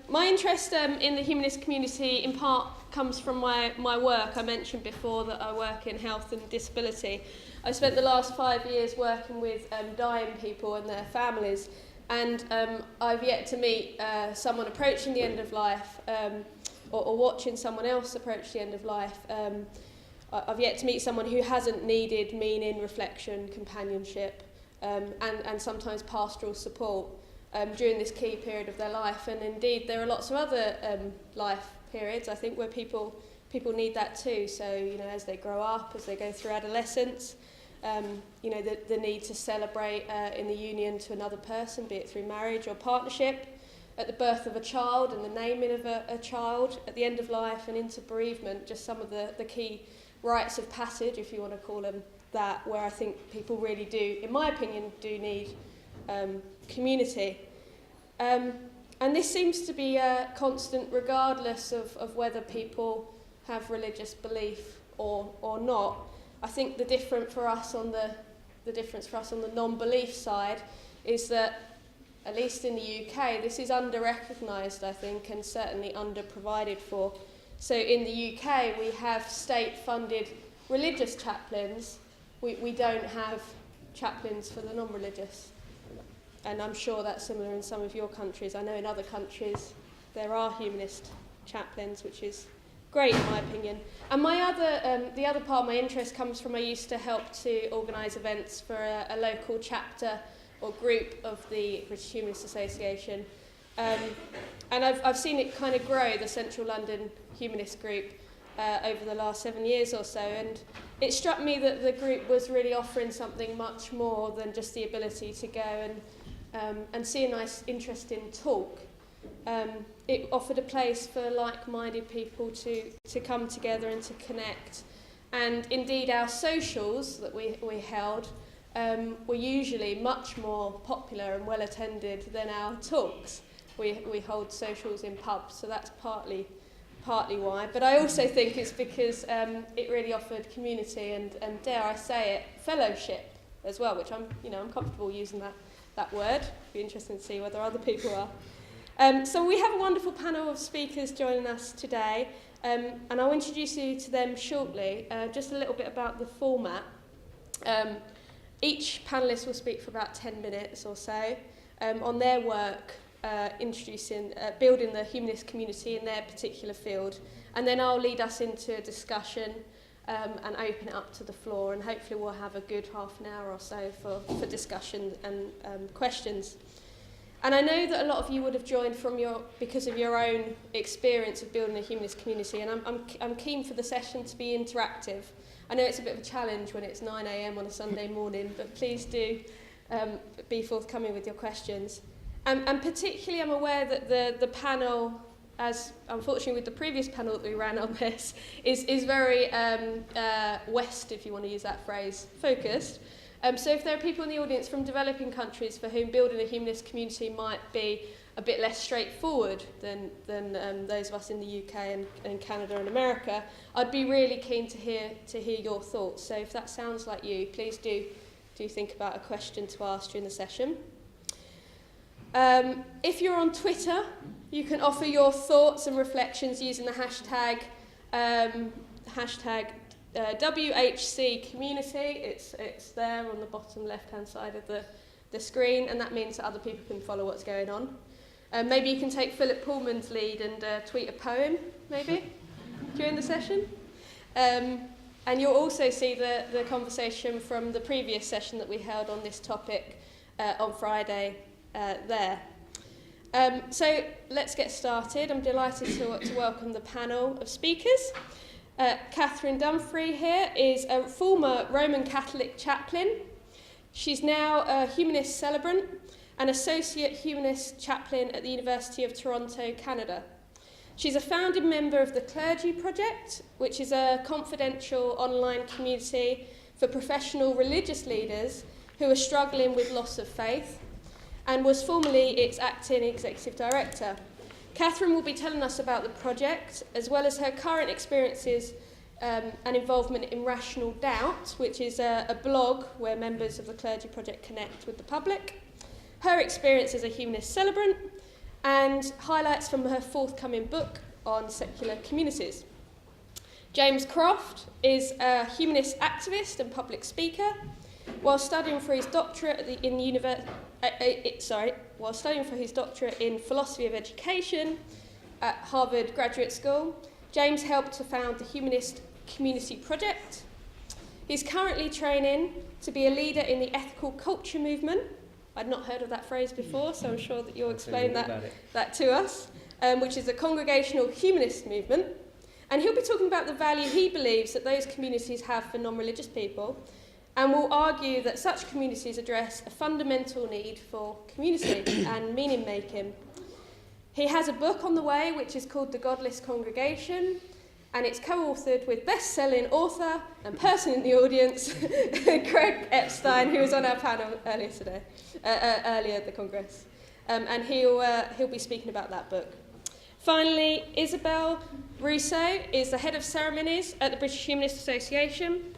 My interest in the humanist community in part comes from my work. I mentioned before that I work in health and disability. I spent the last 5 years working with dying people and their families, and I've yet to meet someone approaching the end of life or watching someone else approach the end of life. I've yet to meet someone who hasn't needed meaning, reflection, companionship, and sometimes pastoral support during this key period of their life. And indeed, there are lots of other life periods, I think, where people need that too. So, as they grow up, as they go through adolescence, the need to celebrate in the union to another person, be it through marriage or partnership, at the birth of a child and the naming of a child, at the end of life and into bereavement, just some of the key rites of passage, if you want to call them that, where I think people really do, in my opinion, do need community. And this seems to be constant regardless of whether people have religious belief or not. I think the difference for us on the non-belief side is that, at least in the UK, this is under-recognised, I think, and certainly under-provided for. So in the UK, we have state-funded religious chaplains. We don't have chaplains for the non-religious. And I'm sure that's similar in some of your countries. I know in other countries there are humanist chaplains, which is great in my opinion. And the other part of my interest comes from I used to help to organise events for a local chapter or group of the British Humanist Association. And I've seen it kind of grow, the Central London Humanist Group, over the last 7 years or so. And it struck me that the group was really offering something much more than just the ability to go and see a nice, interesting talk. It offered a place for like-minded people to come together and to connect. And indeed, our socials that we held were usually much more popular and well attended than our talks. We hold socials in pubs, so that's partly why. But I also think it's because it really offered community and dare I say it, fellowship as well, which I'm comfortable using that word. Be interesting to see whether other people are. So we have a wonderful panel of speakers joining us today, and I'll introduce you to them shortly. Just a little bit about the format. Each panellist will speak for about 10 minutes or so on their work introducing, building the humanist community in their particular field, and then I'll lead us into a discussion and open it up to the floor, and hopefully we'll have a good half an hour or so for discussion and questions. And I know that a lot of you would have joined because of your own experience of building a humanist community, and I'm keen for the session to be interactive. I know it's a bit of a challenge when it's 9 a.m. on a Sunday morning, but please do be forthcoming with your questions. And particularly I'm aware that the panel, as unfortunately with the previous panel that we ran on this, is very West, if you want to use that phrase, focused. So if there are people in the audience from developing countries for whom building a humanist community might be a bit less straightforward than those of us in the UK and Canada and America, I'd be really keen to hear your thoughts. So if that sounds like you, please do think about a question to ask during the session. If you're on Twitter, you can offer your thoughts and reflections using the hashtag WHC community. It's there on the bottom left-hand side of the screen, and that means that other people can follow what's going on. Maybe you can take Philip Pullman's lead and tweet a poem, maybe, during the session. And you'll also see the conversation from the previous session that we held on this topic on Friday there. So let's get started. I'm delighted to welcome the panel of speakers. Catherine Dunphy here is a former Roman Catholic chaplain. She's now a humanist celebrant and associate humanist chaplain at the University of Toronto, Canada. She's a founding member of the Clergy Project, which is a confidential online community for professional religious leaders who are struggling with loss of faith, and was formerly its acting executive director. Catherine will be telling us about the project, as well as her current experiences and involvement in Rational Doubt, which is a blog where members of the Clergy Project connect with the public, her experience as a humanist celebrant, and highlights from her forthcoming book on secular communities. James Croft is a humanist activist and public speaker. While studying for his doctorate in philosophy of education at Harvard Graduate School, James helped to found the Humanist Community Project. He's currently training to be a leader in the ethical culture movement. I'd not heard of that phrase before, so I'm sure that you'll explain that to us, which is a congregational humanist movement. And he'll be talking about the value he believes that those communities have for non-religious people, and will argue that such communities address a fundamental need for community and meaning-making. He has a book on the way which is called The Godless Congregation, and it's co-authored with best-selling author and person in the audience, Greg Epstein, who was on our panel earlier at the Congress. And he'll be speaking about that book. Finally, Isabel Russo is the head of Ceremonies at the British Humanist Association.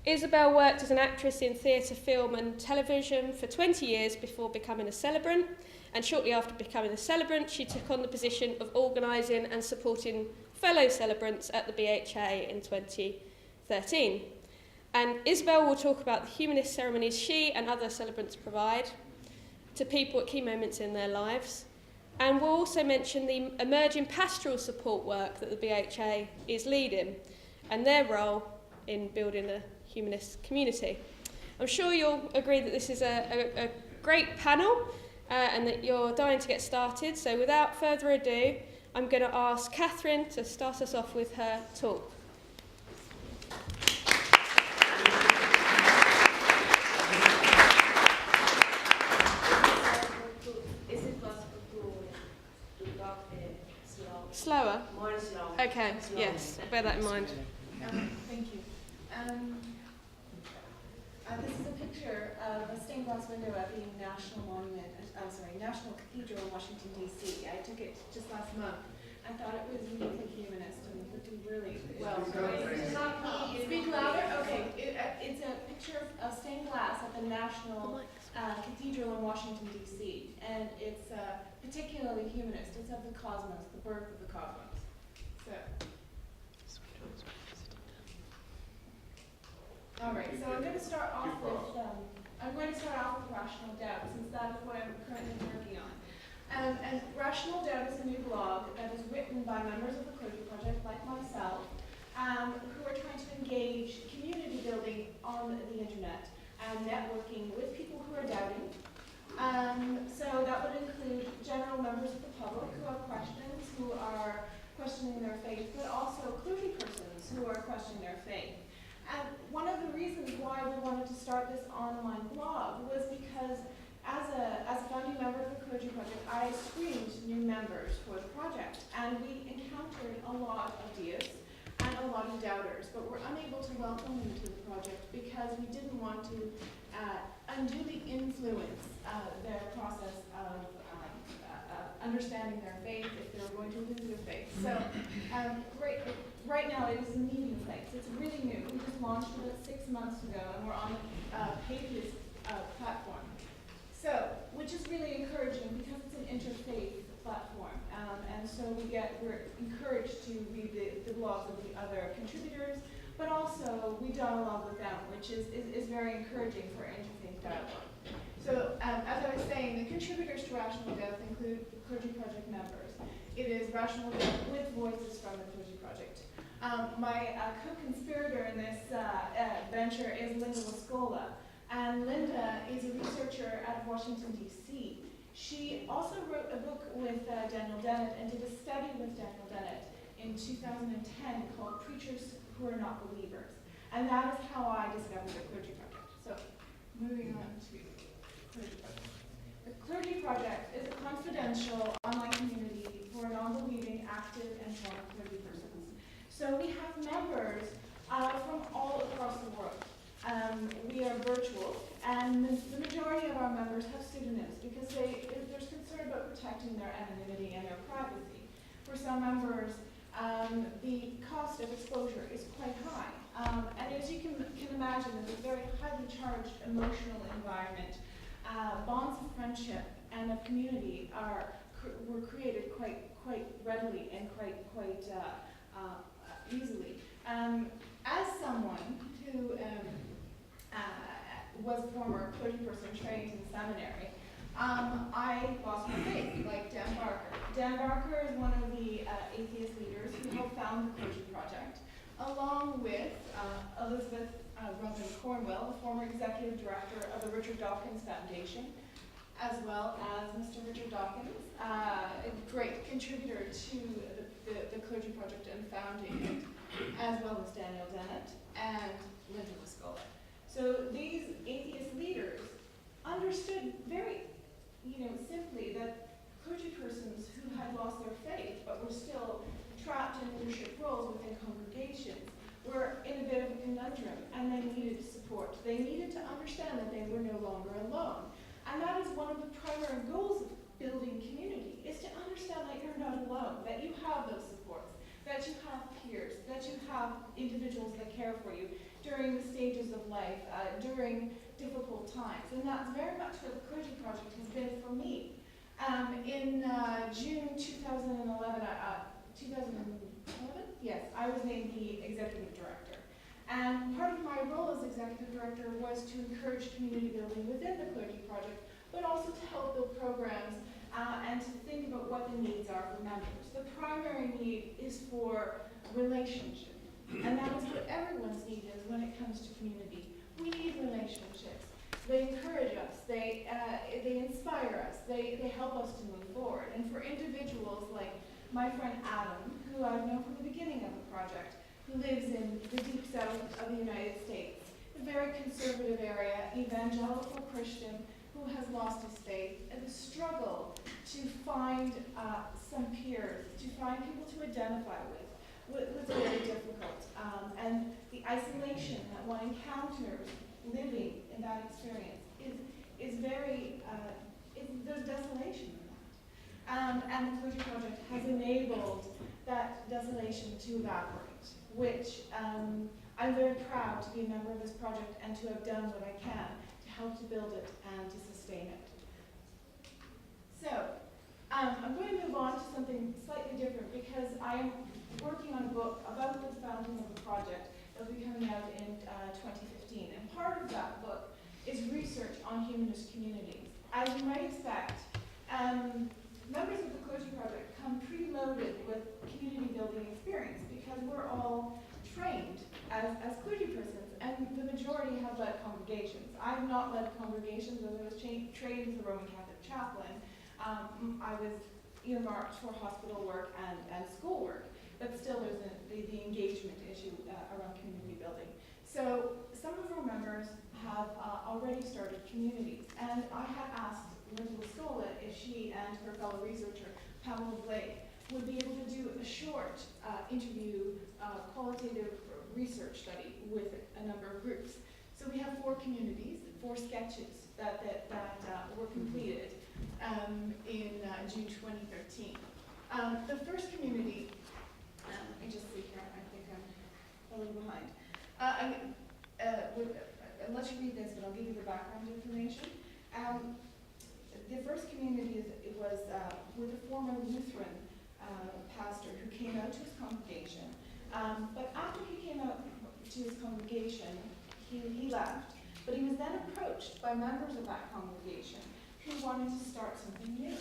Isabel worked as an actress in theatre, film and television for 20 years before becoming a celebrant, and shortly after becoming a celebrant, she took on the position of organising and supporting fellow celebrants at the BHA in 2013. And Isabel will talk about the humanist ceremonies she and other celebrants provide to people at key moments in their lives. And we'll also mention the emerging pastoral support work that the BHA is leading and their role in building a humanist community. I'm sure you'll agree that this is a great panel and that you're dying to get started. So without further ado, I'm going to ask Catherine to start us off with her talk. Is it possible to talk Slower? more slow? Okay, yes, bear that in mind. Thank you. This is a picture of a stained glass window at the National Cathedral in Washington, D.C. I took it just last month. I thought it was uniquely humanist and would do really well. Speak louder? Okay. It's a picture of stained glass at the National Cathedral in Washington, D.C. And it's particularly humanist. It's of the cosmos, the birth of the cosmos. So. All right, so I'm going to start off with Rational Doubt, since that is what I'm currently working on. And Rational Doubt is a new blog that is written by members of the Clergy Project, like myself, who are trying to engage community building on the internet and networking with people who are doubting. So that would include general members of the public who have questions, who are questioning their faith, but also clergy persons who are questioning their faith. And one of the reasons why we wanted to start this online blog was because as a founding member of the Clergy Project, I screened new members for the project, and we encountered a lot of deists and a lot of doubters, but we're unable to welcome them to the project because we didn't want to unduly influence their process of understanding their faith if they were going to lose their faith. So right now it is a meeting place. It's really new. We just launched it 6 months ago, and we're on the paid platform. So, which is really encouraging because it's an interfaith platform, and so we're encouraged to read the blogs of the other contributors, but also we dialogue with them, which is very encouraging for interfaith dialogue. So, as I was saying, the contributors to Rational Doubt include the Clergy Project members. It is Rational Doubt with voices from the Clergy Project. My co-conspirator in this venture is Linda Lascola, and Linda is a researcher out of Washington, D.C. She also wrote a book with Daniel Dennett and did a study with Daniel Dennett in 2010 called Preachers Who Are Not Believers. And that is how I discovered the Clergy Project. So, moving on to Clergy Project. The Clergy Project is a confidential online community for non-believing, active, and former clergy persons. So we have members from all across the world. We are virtual, and the majority of our members have pseudonyms because there's concern about protecting their anonymity and their privacy. For some members, the cost of exposure is quite high. And as you can imagine, in a very highly charged emotional environment, bonds of friendship and of community are were created quite readily and quite easily. As someone who was a former clergy person trained in seminary, I lost my faith, like Dan Barker. Dan Barker is one of the atheist leaders who helped found the Clergy Project, along with Elizabeth Rutherford Cornwell, the former executive director of the Richard Dawkins Foundation, as well as Mr. Richard Dawkins, a great contributor to the Clergy Project and founding it, as well as Daniel Dennett and Linda Wiscola. So these atheist leaders understood very, simply that clergy persons who had lost their faith but were still trapped in leadership roles within congregations were in a bit of a conundrum, and they needed support. They needed to understand that they were no longer alone. And that is one of the primary goals of building community, is to understand that you're not alone, that you have those supports, that you have peers, that you have individuals that care for you during the stages of life, during difficult times. And that's very much what the Clergy Project has been for me. In June 2011, yes, I was named the executive director. And part of my role as executive director was to encourage community building within the Clergy Project, but also to help build programs and to think about what the needs are for members. The primary need is for relationship, and that is what everyone's need is when it comes to community. We need relationships. They encourage us, they inspire us, they help us to move forward. And for individuals like my friend Adam, who I've known from the beginning of the project, who lives in the deep south of the United States, a very conservative area, evangelical Christian, who has lost his faith, and the struggle to find some peers, to find people to identify with, was very difficult. And the isolation that one encounters living in that experience is very, there's desolation in that. And the Clergy Project has enabled that desolation to evaporate, which I'm very proud to be a member of this project and to have done what I can to help to build it and to sustain it. So, I'm going to move on to something slightly different because I am working on a book about the founding of the project that will be coming out in 2015. And part of that book is research on humanist communities. As you might expect, members of the Clergy Project come preloaded with community building experience because we're all trained as clergy persons, and the majority have led congregations. I've not led congregations, as I was trained as a Roman Catholic chaplain. I was earmarked for hospital work and school work, but still there's the engagement issue around community building. So some of our members have already started communities, and I had asked Linda Wiscola if she and her fellow researcher, Pamela Blake, would be able to do a short interview, qualitative research study with a number of groups. So we have 4 communities, 4 sketches that were completed in June 2013. The first community, let me just see here, I think I'm a little behind. I'll let you read this, but I'll give you the background information. The first community was with a former Lutheran pastor who came out to his congregation. But after he came out to his congregation, he left. But he was then approached by members of that congregation who wanted to start something new.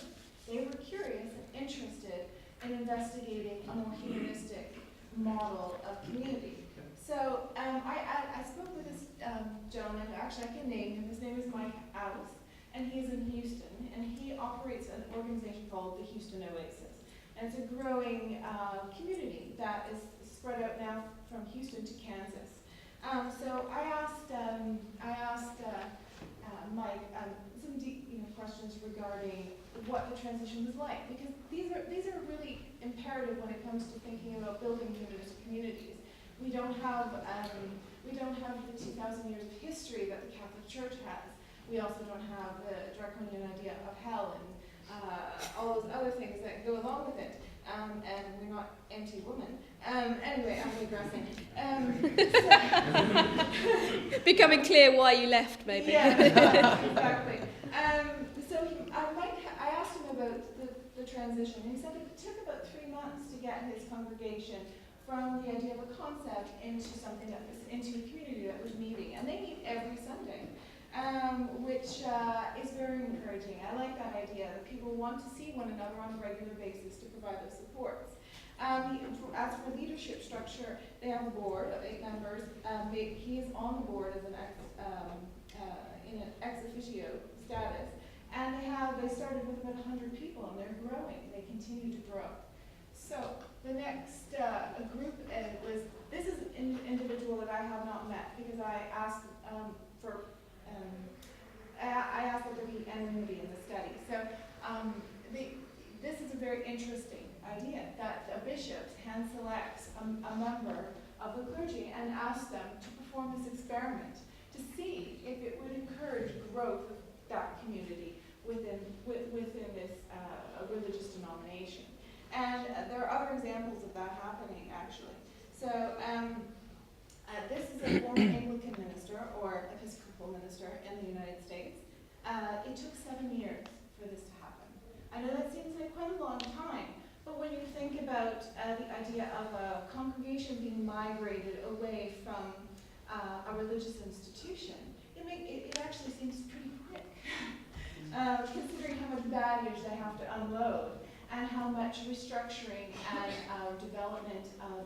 They were curious and interested in investigating a more humanistic model of community. So I spoke with this gentleman, actually I can name him, his name is Mike Alice, and he's in Houston, and he operates an organization called the Houston Oasis. And it's a growing community that is spread out now from Houston to Kansas. So I asked Mike some deep questions regarding what the transition was like, because these are really imperative when it comes to thinking about building humanist communities. We don't have the 2,000 years of history that the Catholic Church has. We also don't have the draconian idea of hell and all those other things that go along with it. And we're not anti-woman. Anyway, I'm digressing. Becoming clear why you left, maybe. Yeah, exactly. So I asked him about the transition. And he said it took about 3 months to get his congregation from the idea of a concept into something that was, into a community that was meeting. And they meet every Sunday, which is very encouraging. I like that idea that people want to see one another on a regular basis to provide those supports. As for leadership structure, they have a board of 8 members. He is on the board as in an ex officio status. And they started with about 100 people, and they're growing. They continue to grow. So the next group this is an individual that I have not met, because I asked I asked that there be anonymity in the study. So this is a very interesting idea that a bishop hand selects a member of the clergy and asks them to perform this experiment to see if it would encourage growth of that community within this religious denomination. And there are other examples of that happening, actually. So this is a former Anglican minister or Episcopal minister in the United States. It took 7 years for this to happen. I know that seems like quite a long time, but when you think about the idea of a congregation being migrated away from a religious institution, it actually seems pretty quick, considering how much baggage they have to unload and how much restructuring and development of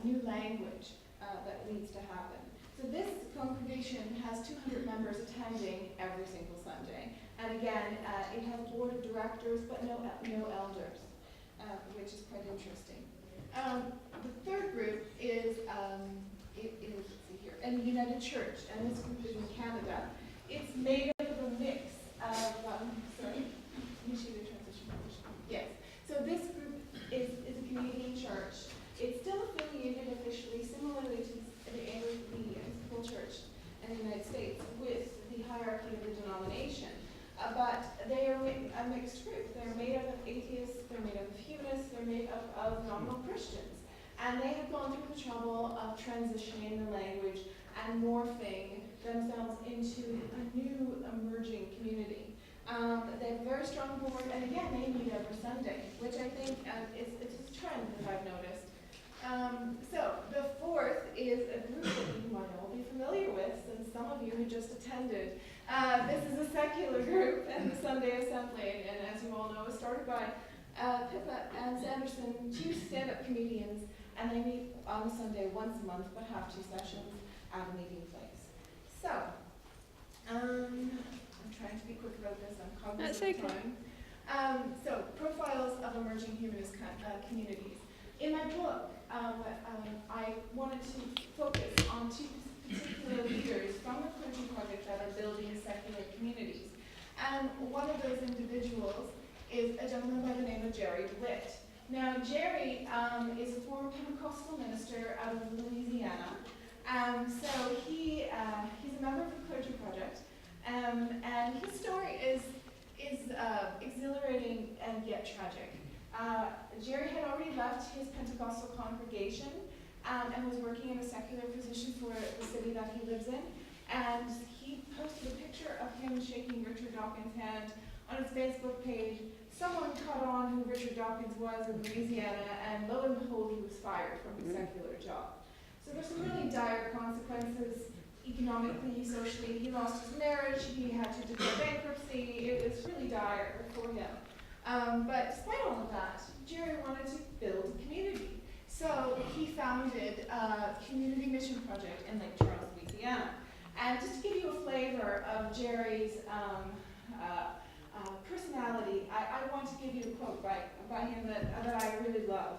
new language that needs to happen. So this congregation has 200 members attending every single Sunday. And again, it has a board of directors, but no elders, which is quite interesting. The third group is, let's see here, in the United Church, and this group is in Canada. It's made up of a mix of, sorry, let me show you the transition. Yes. So this group is a Canadian church. It's still affiliated officially, similarly to the Episcopal Church in the United States, with the hierarchy of the denomination. But they are a mixed group. They're made up of atheists, they're made up of humanists, they're made up of nominal Christians. And they have gone through the trouble of transitioning the language and morphing themselves into a new emerging community. They have a very strong board, and again, they meet every Sunday, which I think is a trend that I've noticed. So the fourth is a group that you might all be familiar with, since some of you who just attended. This is a secular group and the Sunday Assembly, and as you all know, was started by Pippa and Sanderson, 2 stand-up comedians, and they meet on Sunday once a month, but have 2 sessions at a meeting place. So, I'm trying to be quick about this, I'm cognizant of time. So, profiles of emerging humanist communities. In my book, I wanted to focus on 2 particular leaders from the Clergy Project that are building secular communities. And one of those individuals is a gentleman by the name of Jerry Blitt. Now, Jerry is a former Pentecostal minister out of Louisiana. So he's a member of the Clergy Project. And his story is exhilarating and yet tragic. Jerry had already left his Pentecostal congregation and was working in a secular position for the city that he lives in. And he posted a picture of him shaking Richard Dawkins' hand on his Facebook page. Someone caught on who Richard Dawkins was in Louisiana, and lo and behold, he was fired from his secular job. So there's some really dire consequences economically, socially. He lost his marriage, he had to declare bankruptcy. It was really dire for him. But despite all of that, Jerry wanted to build a community. So he founded a community mission project in Lake Charles, Louisiana. And just to give you a flavor of Jerry's personality, I want to give you a quote by him that I really love.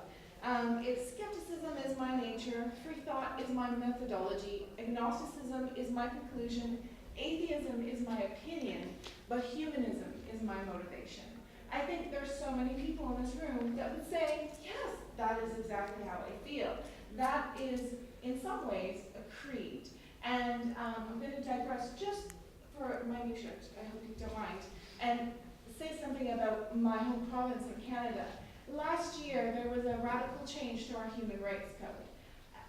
It's skepticism is my nature, free thought is my methodology, agnosticism is my conclusion, atheism is my opinion, but humanism is my motivation. I think there's so many people in this room that would say, yes, that is exactly how I feel. That is, in some ways, a creed. And I'm going to digress just for my new shirt, I hope you don't mind, and say something about my home province in Canada. Last year, there was a radical change to our human rights code.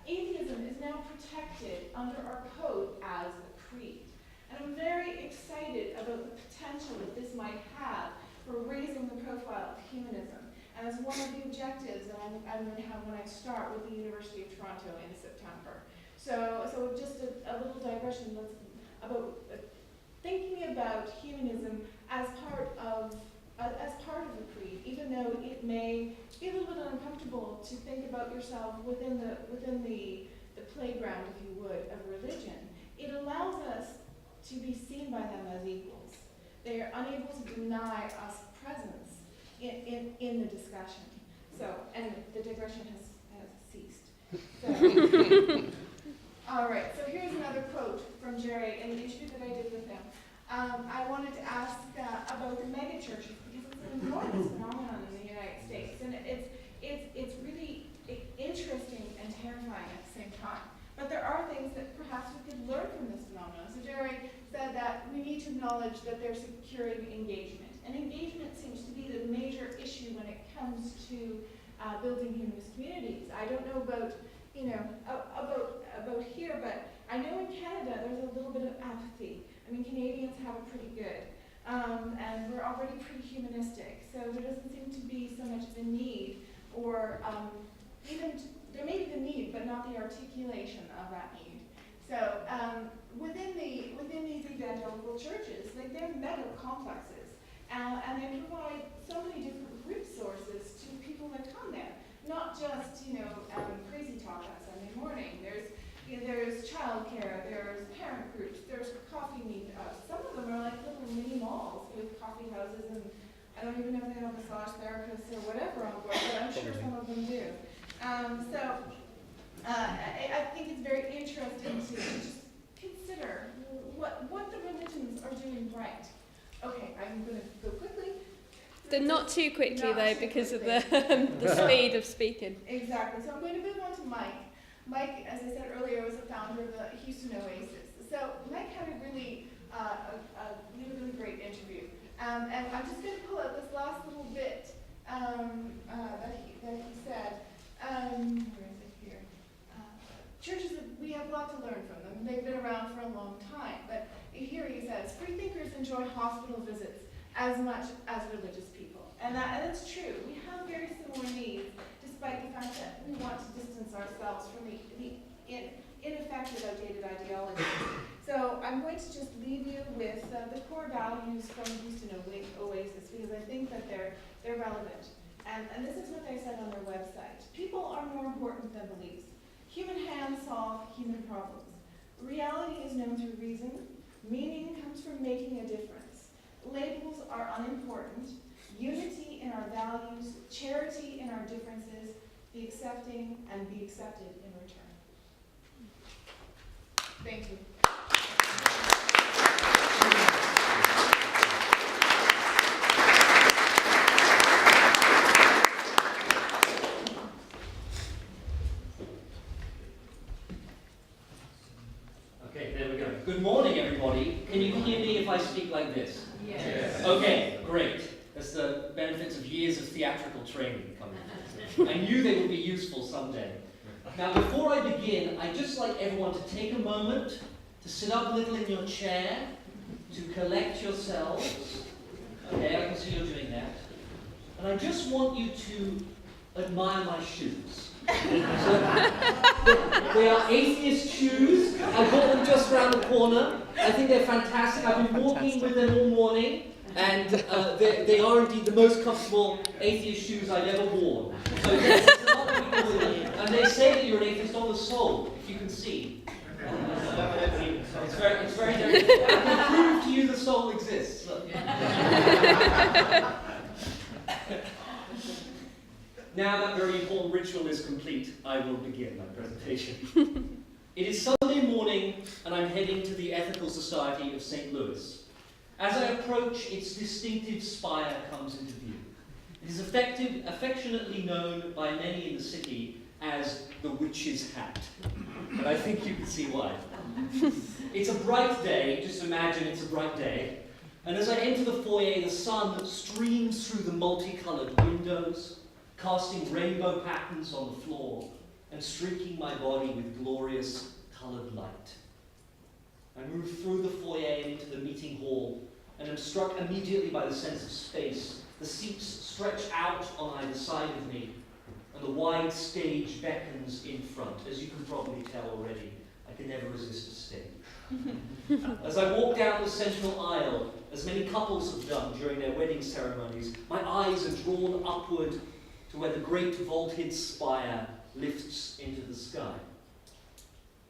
Atheism is now protected under our code as a creed. And I'm very excited about the potential that this might have for raising the profile of humanism. And it's one of the objectives that I'm going to have when I start with the University of Toronto in September. So just a little digression about thinking about humanism as part of a creed, even though it may be a little bit uncomfortable to think about yourself within the playground, if you would, of religion. It allows us to be seen by them as equals. They are unable to deny us presence in the discussion. So, and the digression has ceased. So, all right, so here's another quote from Jerry in the interview that I did with him. I wanted to ask about the megachurches, because it's an enormous phenomenon in the United States, and it's really interesting and terrifying at the same time. But there are things that perhaps we could learn from this phenomenon. So Jerry said that we need to acknowledge that they're securing engagement. And engagement seems to be the major issue when it comes to building humanist communities. I don't know about, about here, but I know in Canada there's a little bit of apathy. I mean, Canadians have it pretty good. And we're already pretty humanistic. So there doesn't seem to be so much of a need, or there may be the need, but not the articulation of that need. So within these evangelical churches, they're mega complexes, and they provide so many different resources to people that come there. Not just crazy talk on Sunday morning. There's childcare, there's parent groups, there's coffee meetups. Some of them are like little mini malls with coffee houses, and I don't even know if they have massage therapists or whatever on board, but I'm sure some of them do. I think it's very interesting to just consider what the religions are doing right. Okay, I'm going to go quickly. Not too quickly, though, because of the speed of speaking. Exactly. So I'm going to move on to Mike. Mike, as I said earlier, was the founder of the Houston Oasis. So Mike had a really great interview. And I'm just going to pull out this last little bit that he said. Where is it here? Churches, we have a lot to learn from them. They've been around for a long time. But here he says, freethinkers enjoy hospital visits as much as religious people. And that's true. We have very similar needs, despite the fact that we want to distance ourselves from the ineffective, outdated ideologies. So I'm going to just leave you with the core values from Houston Oasis, because I think that they're relevant. And this is what they said on their website. People are more important than beliefs. Human hands solve human problems. Reality is known through reason. Meaning comes from making a difference. Labels are unimportant. Unity in our values, charity in our differences, be accepting and be accepted in return. Thank you. Okay, there we go. Good morning, everybody. Can you hear me if I speak like this? Yes. Okay, great. That's the benefits of years of theatrical training coming. I knew they would be useful someday. Now, before I begin, I'd just like everyone to take a moment to sit up a little in your chair, to collect yourselves. Okay, I can see you're doing that. And I just want you to admire my shoes. They are atheist shoes. I bought them just around the corner. I think they're fantastic. I've been walking with them all morning, and they are indeed the most comfortable atheist shoes I've ever worn. So there's a lot of people with them, and they say that you're an atheist on the sole, if you can see. It's very difficult. I can prove to you the soul exists. Look. Now that very important ritual is complete, I will begin my presentation. It is Sunday morning, and I'm heading to the Ethical Society of St. Louis. As I approach, its distinctive spire comes into view. It is affectionately known by many in the city as the Witch's Hat. And I think you can see why. It's a bright day, just imagine it's a bright day. And as I enter the foyer, the sun streams through the multicolored windows, casting rainbow patterns on the floor and streaking my body with glorious colored light. I move through the foyer into the meeting hall, and am struck immediately by the sense of space. The seats stretch out on either side of me, and the wide stage beckons in front. As you can probably tell already, I can never resist a stage. As I walk down the central aisle, as many couples have done during their wedding ceremonies, my eyes are drawn upward to where the great vaulted spire lifts into the sky.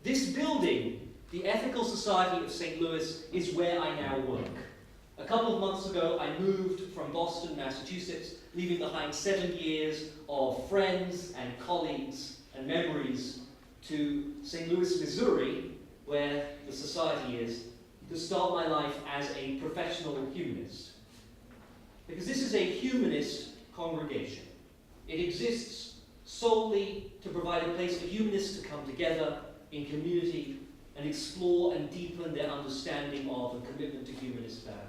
This building, the Ethical Society of St. Louis, is where I now work. A couple of months ago, I moved from Boston, Massachusetts, leaving behind 7 years of friends and colleagues and memories, to St. Louis, Missouri, where the society is, to start my life as a professional humanist. Because this is a humanist congregation. It exists solely to provide a place for humanists to come together in community and explore and deepen their understanding of and commitment to humanist values.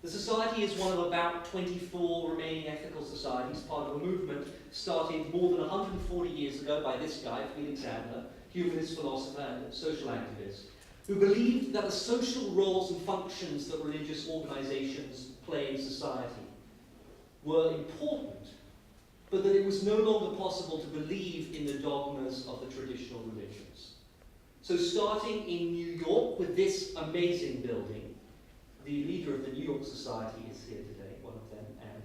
The Society is one of about 24 remaining ethical societies, part of a movement started more than 140 years ago by this guy, Felix Adler, humanist philosopher and social activist, who believed that the social roles and functions that religious organizations play in society were important, but that it was no longer possible to believe in the dogmas of the traditional religions. So starting in New York with this amazing building, the leader of the New York Society is here today, one of them, and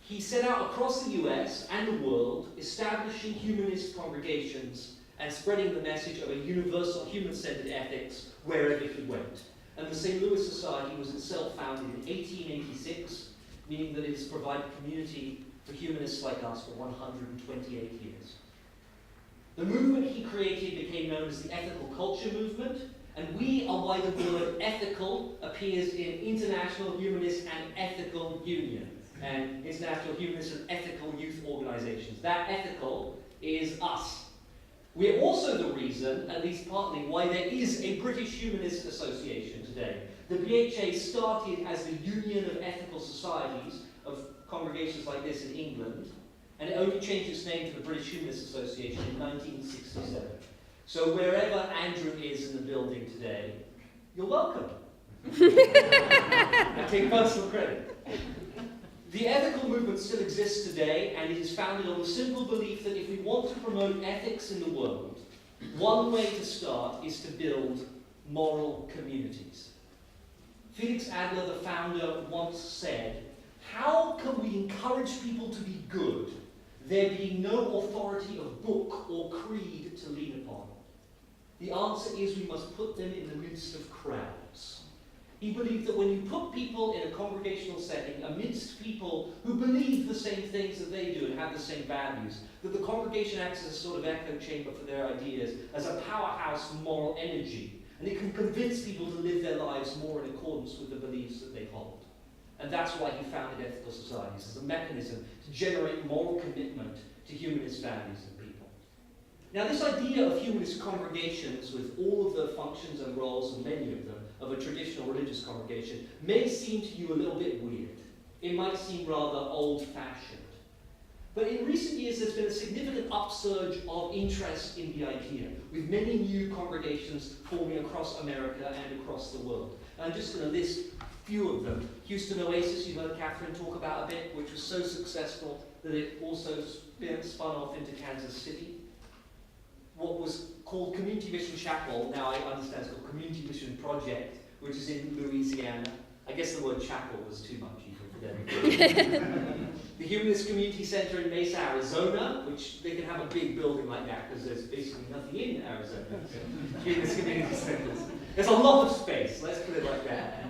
he set out across the US and the world, establishing humanist congregations and spreading the message of a universal human-centered ethics wherever he went. And the St. Louis Society was itself founded in 1886, meaning that it has provided community for humanists like us for 128 years. The movement he created became known as the Ethical Culture Movement, and we are why the word ethical appears in International Humanist and Ethical Union, and International Humanist and Ethical Youth Organizations. That ethical is us. We're also the reason, at least partly, why there is a British Humanist Association today. The BHA started as the Union of Ethical Societies, of congregations like this in England, and it only changed its name to the British Humanist Association in 1967. So wherever Andrew is in the building today, you're welcome. I take personal credit. The ethical movement still exists today, and it is founded on the simple belief that if we want to promote ethics in the world, one way to start is to build moral communities. Felix Adler, the founder, once said, "How can we encourage people to be good, there being no authority of book or creed to lean upon? The answer is we must put them in the midst of crowds." He believed that when you put people in a congregational setting amidst people who believe the same things that they do and have the same values, that the congregation acts as a sort of echo chamber for their ideas, as a powerhouse for moral energy, and it can convince people to live their lives more in accordance with the beliefs that they hold. And that's why he founded ethical societies, as a mechanism to generate moral commitment to humanist values in people. Now, this idea of humanist congregations, with all of the functions and roles, and many of them, of a traditional religious congregation, may seem to you a little bit weird. It might seem rather old-fashioned. But in recent years, there's been a significant upsurge of interest in the idea, with many new congregations forming across America and across the world. And I'm just going to list a few of them. Houston Oasis, you heard Catherine talk about a bit, which was so successful that it also spun off into Kansas City. What was called Community Mission Chapel, now I understand it's called Community Mission Project, which is in Louisiana. I guess the word chapel was too much even for them. The Humanist Community Center in Mesa, Arizona, which they can have a big building like that because there's basically nothing in Arizona. Humanist Community Centers. There's a lot of space, let's put it like that.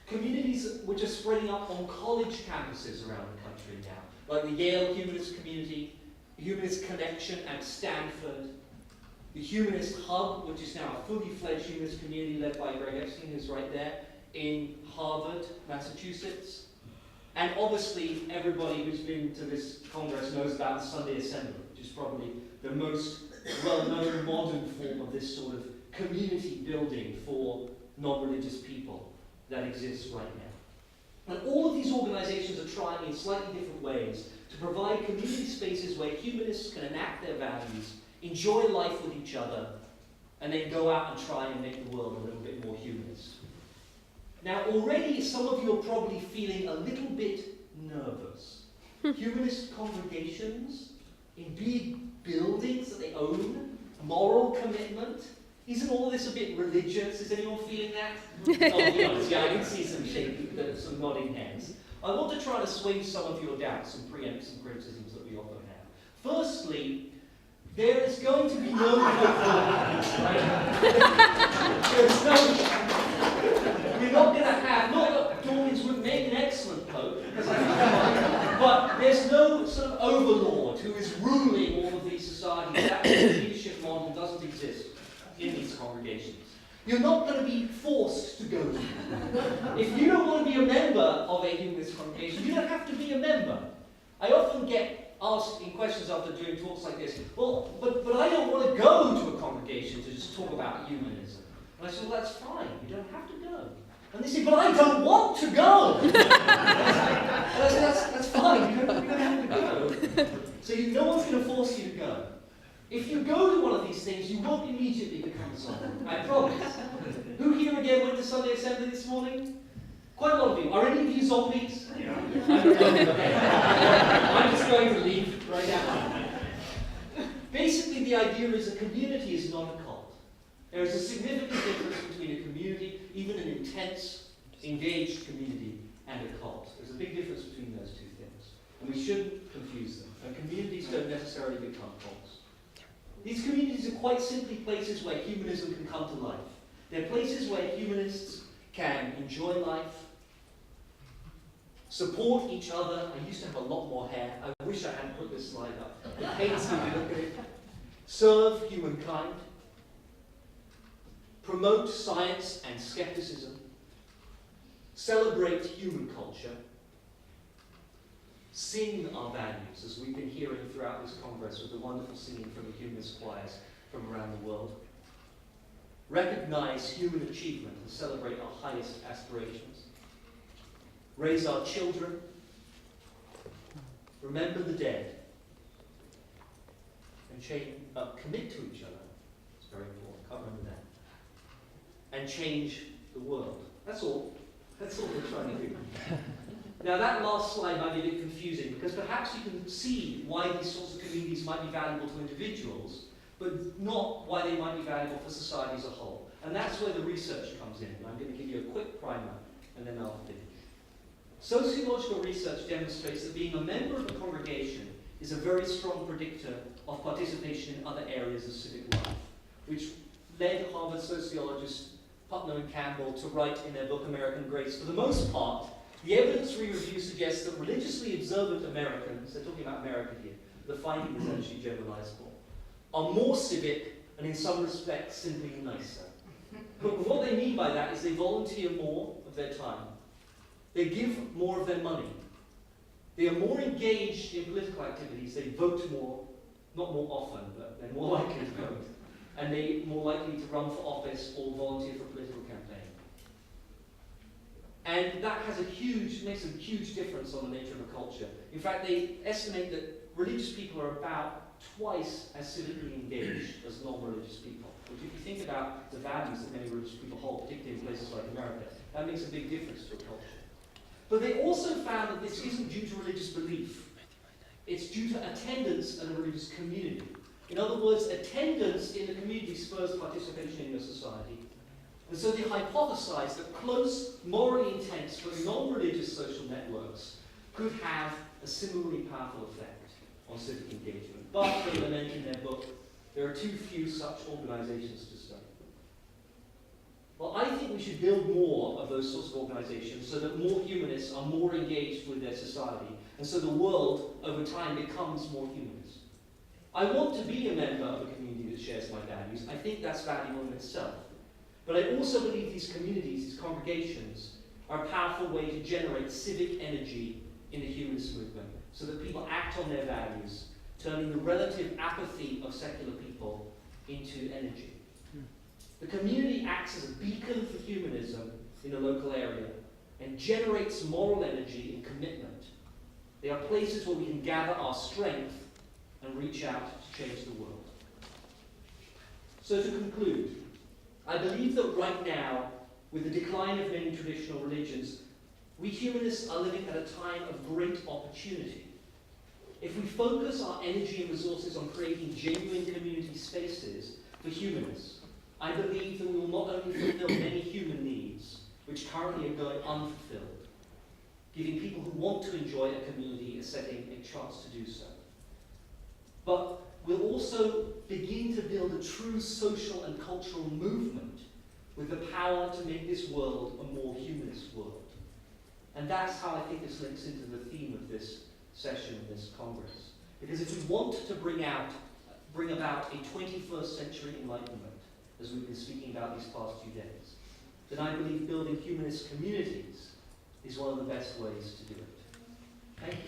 Communities which are spreading up on college campuses around the country now, like the Yale Humanist Community, Humanist Connection at Stanford, the Humanist Hub, which is now a fully fledged humanist community led by Greg Epstein, who's right there, in Harvard, Massachusetts. And obviously, everybody who's been to this Congress knows about the Sunday Assembly, which is probably the most well-known modern form of this sort of community building for non-religious people that exists right now. And all of these organizations are trying in slightly different ways to provide community spaces where humanists can enact their values, enjoy life with each other, and then go out and try and make the world a little bit more humanist. Now, already some of you are probably feeling a little bit nervous. Humanist congregations in big buildings that they own, moral commitment. Isn't all this a bit religious? Is anyone feeling that? Oh, be honest, yeah, I can see some nodding heads. I want to try to assuage some of your doubts and preempt some criticisms that we often have. Firstly, there is going to be no there's no. We're not going to have. Not that Dawkins would make an excellent pope, but there's no sort of overlord who is ruling all of these societies. That leadership model doesn't exist in these congregations. You're not going to be forced to go to them. If you don't want to be a member of a humanist congregation, you don't have to be a member. I often get asked in questions after doing talks like this, well, but I don't want to go to a congregation to just talk about humanism. And I said, well, that's fine. You don't have to go. And they say, but I don't want to go. And I said, that's fine. You don't have to go. So no one's going to force you to go. If you go to one of these things, you won't immediately become a zombie. I promise. Who here again went to Sunday Assembly this morning? Quite a lot of you. Are any of you zombies? Yeah. I'm just going to leave right now. Basically, the idea is a community is not a cult. There is a significant difference between a community, even an intense, engaged community, and a cult. There's a big difference between those two things. And we shouldn't confuse them. And communities don't necessarily become cults. These communities are quite simply places where humanism can come to life. They're places where humanists can enjoy life, support each other. I used to have a lot more hair. I wish I hadn't put this slide up. It pains me to look at it. Serve humankind. Promote science and skepticism. Celebrate human culture. Sing our values, as we've been hearing throughout this Congress with the wonderful singing from the humanist choirs from around the world. Recognize human achievement and celebrate our highest aspirations. Raise our children. Remember the dead. And commit to each other. It's very important. Can't remember that. And change the world. That's all. That's all we're trying to do. Now that last slide might be a bit confusing because perhaps you can see why these sorts of communities might be valuable to individuals, but not why they might be valuable for society as a whole. And that's where the research comes in. And I'm going to give you a quick primer and then I'll finish. Sociological research demonstrates that being a member of a congregation is a very strong predictor of participation in other areas of civic life, which led Harvard sociologists Putnam and Campbell to write in their book American Grace, for the most part, the evidence we review suggests that religiously observant Americans, they're talking about America here, the finding is actually generalizable, are more civic and in some respects simply nicer. But what they mean by that is they volunteer more of their time. They give more of their money. They are more engaged in political activities. They vote more, not more often, but they're more likely to vote. And they're more likely to run for office or volunteer for a political campaign. And that makes a huge difference on the nature of a culture. In fact, they estimate that religious people are about twice as civically engaged as non-religious people. Which if you think about the values that many religious people hold, particularly in places like America, that makes a big difference to a culture. But they also found that this isn't due to religious belief. It's due to attendance in a religious community. In other words, attendance in the community spurs participation in your society. And so they hypothesized that close, morally intense, but non-religious social networks could have a similarly powerful effect on civic engagement. But, they lament in their book, there are too few such organizations to study. Well, I think we should build more of those sorts of organizations so that more humanists are more engaged with their society, and so the world, over time, becomes more humanist. I want to be a member of a community that shares my values. I think that's valuable in itself. But I also believe these communities, these congregations, are a powerful way to generate civic energy in the humanist movement, so that people act on their values, turning the relative apathy of secular people into energy. The community acts as a beacon for humanism in a local area and generates moral energy and commitment. They are places where we can gather our strength and reach out to change the world. So to conclude, I believe that right now with the decline of many traditional religions, we humanists are living at a time of great opportunity. If we focus our energy and resources on creating genuine community spaces for humanists, I believe that we will not only fulfill many human needs, which currently are going unfulfilled, giving people who want to enjoy a community a setting a chance to do so, but we'll also begin to build a true social and cultural movement with the power to make this world a more humanist world. And that's how I think this links into the theme of this session, this Congress. Because if we want to bring about a 21st century Enlightenment, as we've been speaking about these past few days, then I believe building humanist communities is one of the best ways to do it. Thank you.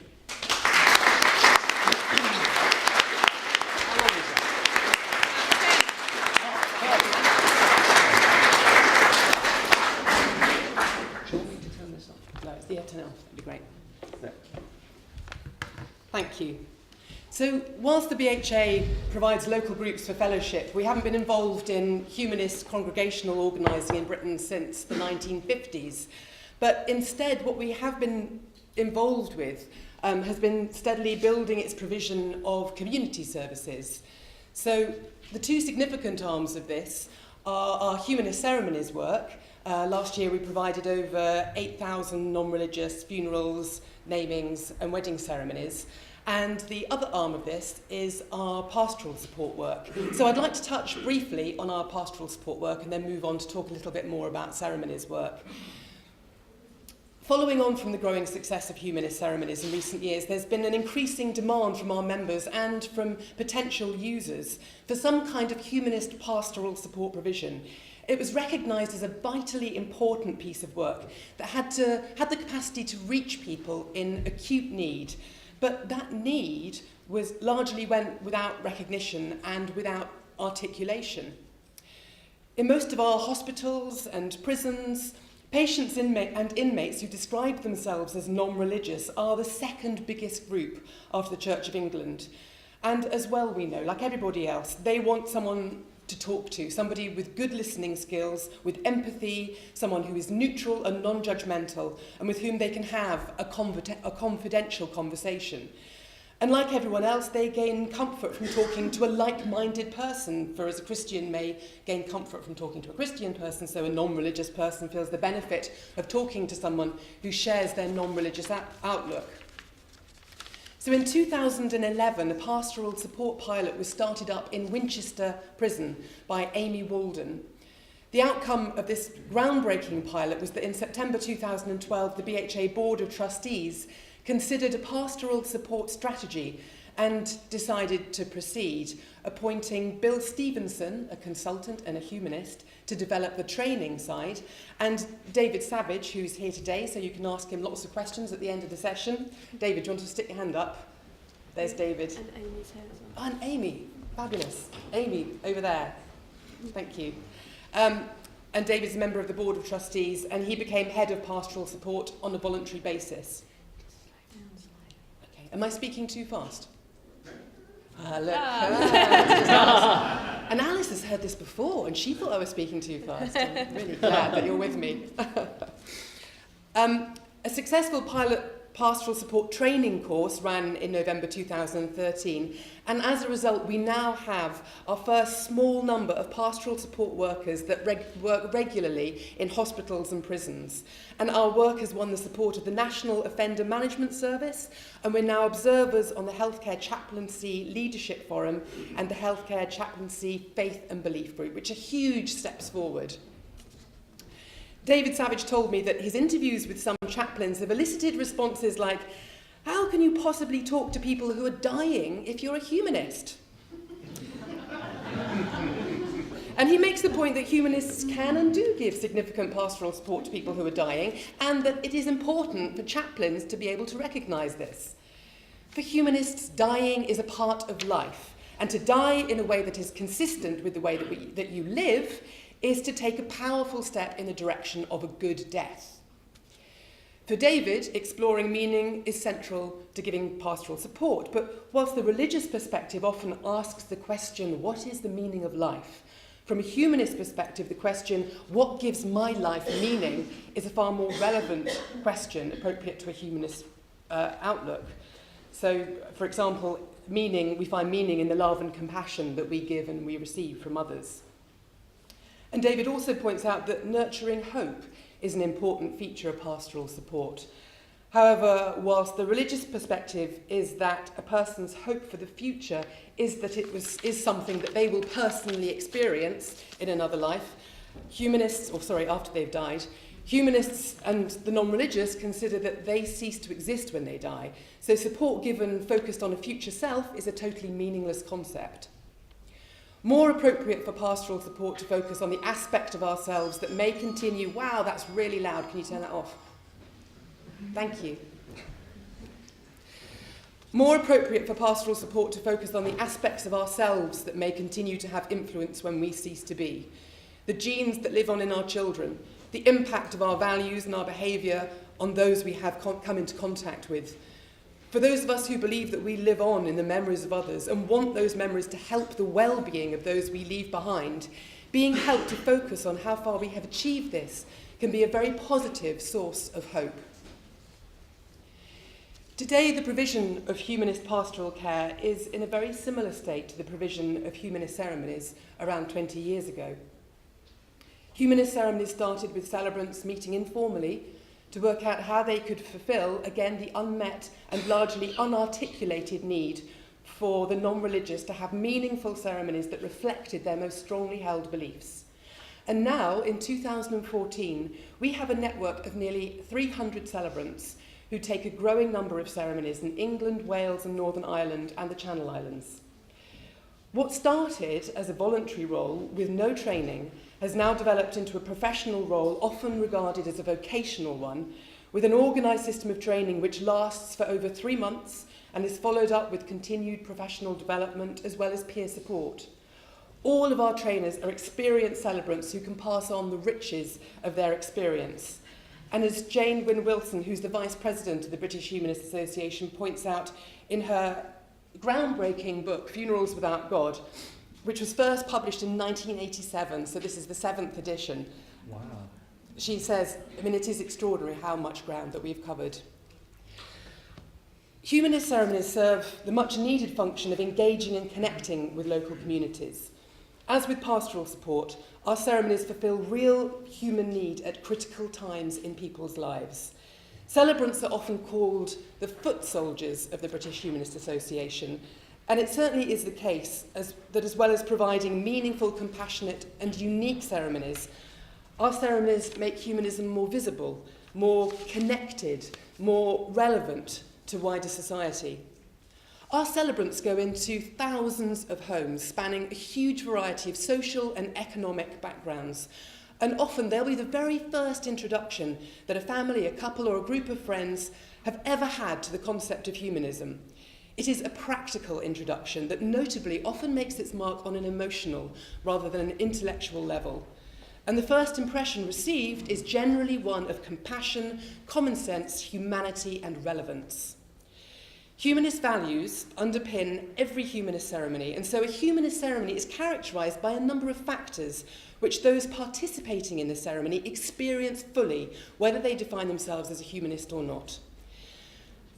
Do you want me to turn this off? No, it's the to now. That'd be great. Thank you. So, whilst the BHA provides local groups for fellowship, we haven't been involved in humanist congregational organising in Britain since the 1950s. But instead, what we have been involved with has been steadily building its provision of community services. So, the two significant arms of this are our humanist ceremonies work. Last year we provided over 8,000 non-religious funerals, namings and wedding ceremonies. And the other arm of this is our pastoral support work. So I'd like to touch briefly on our pastoral support work and then move on to talk a little bit more about ceremonies work. Following on from the growing success of humanist ceremonies in recent years, there's been an increasing demand from our members and from potential users for some kind of humanist pastoral support provision. It was recognised as a vitally important piece of work that had the capacity to reach people in acute need. But that need went without recognition and without articulation. In most of our hospitals and prisons, patients and inmates who describe themselves as non-religious are the second biggest group after the Church of England. And as well we know, like everybody else, they want someone to talk to, somebody with good listening skills, with empathy, someone who is neutral and non-judgmental, and with whom they can have a confidential conversation. And like everyone else, they gain comfort from talking to a like-minded person, for as a Christian may gain comfort from talking to a Christian person, so a non-religious person feels the benefit of talking to someone who shares their non-religious outlook. So in 2011, a pastoral support pilot was started up in Winchester Prison by Amy Walden. The outcome of this groundbreaking pilot was that in September 2012, the BHA Board of Trustees considered a pastoral support strategy and decided to proceed, appointing Bill Stevenson, a consultant and a humanist, to develop the training side, and David Savage, who's here today, so you can ask him lots of questions at the end of the session. David, do you want to stick your hand up? There's David. And Amy's here as well. And Amy, fabulous. Amy, over there. Thank you. And David's a member of the Board of Trustees, and he became head of pastoral support on a voluntary basis. Okay, am I speaking too fast? Look. And Alice has heard this before, and she thought I was speaking too fast. I'm really glad that you're with me. A successful pilot pastoral support training course ran in November 2013, and as a result we now have our first small number of pastoral support workers that work regularly in hospitals and prisons. And our work has won the support of the National Offender Management Service, and we're now observers on the Healthcare Chaplaincy Leadership Forum and the Healthcare Chaplaincy Faith and Belief Group, which are huge steps forward. David Savage told me that his interviews with some chaplains have elicited responses like, "How can you possibly talk to people who are dying if you're a humanist?" And he makes the point that humanists can and do give significant pastoral support to people who are dying, and that it is important for chaplains to be able to recognise this. For humanists, dying is a part of life, and to die in a way that is consistent with the way that you live is to take a powerful step in the direction of a good death. For David, exploring meaning is central to giving pastoral support, but whilst the religious perspective often asks the question, what is the meaning of life? From a humanist perspective, the question, what gives my life meaning, is a far more relevant question, appropriate to a humanist outlook. So, for example, we find meaning in the love and compassion that we give and we receive from others. And David also points out that nurturing hope is an important feature of pastoral support. However, whilst the religious perspective is that a person's hope for the future is that is something that they will personally experience in another life, after they've died, humanists and the non-religious consider that they cease to exist when they die. So support given focused on a future self is a totally meaningless concept. More appropriate for pastoral support to focus on the aspect of ourselves that may continue. Wow, that's really loud. Can you turn that off? Thank you. More appropriate for pastoral support to focus on the aspects of ourselves that may continue to have influence when we cease to be. The genes that live on in our children, the impact of our values and our behaviour on those we have come into contact with. For those of us who believe that we live on in the memories of others and want those memories to help the well-being of those we leave behind, being helped to focus on how far we have achieved this can be a very positive source of hope. Today, the provision of humanist pastoral care is in a very similar state to the provision of humanist ceremonies around 20 years ago. Humanist ceremonies started with celebrants meeting informally to work out how they could fulfil, again, the unmet and largely unarticulated need for the non-religious to have meaningful ceremonies that reflected their most strongly held beliefs. And now, in 2014, we have a network of nearly 300 celebrants who take a growing number of ceremonies in England, Wales and Northern Ireland and the Channel Islands. What started as a voluntary role with no training has now developed into a professional role, often regarded as a vocational one, with an organised system of training which lasts for over 3 months and is followed up with continued professional development as well as peer support. All of our trainers are experienced celebrants who can pass on the riches of their experience. And as Jane Wynne-Wilson, who's the Vice President of the British Humanist Association, points out in her groundbreaking book, Funerals Without God, which was first published in 1987, so this is the 7th edition. Wow. She says, it is extraordinary how much ground that we've covered. Humanist ceremonies serve the much needed function of engaging and connecting with local communities. As with pastoral support, our ceremonies fulfil real human need at critical times in people's lives. Celebrants are often called the foot soldiers of the British Humanist Association, and it certainly is the case that as well as providing meaningful, compassionate and unique ceremonies, our ceremonies make humanism more visible, more connected, more relevant to wider society. Our celebrants go into thousands of homes spanning a huge variety of social and economic backgrounds, and often they'll be the very first introduction that a family, a couple or a group of friends have ever had to the concept of humanism. It is a practical introduction that notably often makes its mark on an emotional rather than an intellectual level. And the first impression received is generally one of compassion, common sense, humanity and relevance. Humanist values underpin every humanist ceremony, and so a humanist ceremony is characterised by a number of factors which those participating in the ceremony experience fully, whether they define themselves as a humanist or not.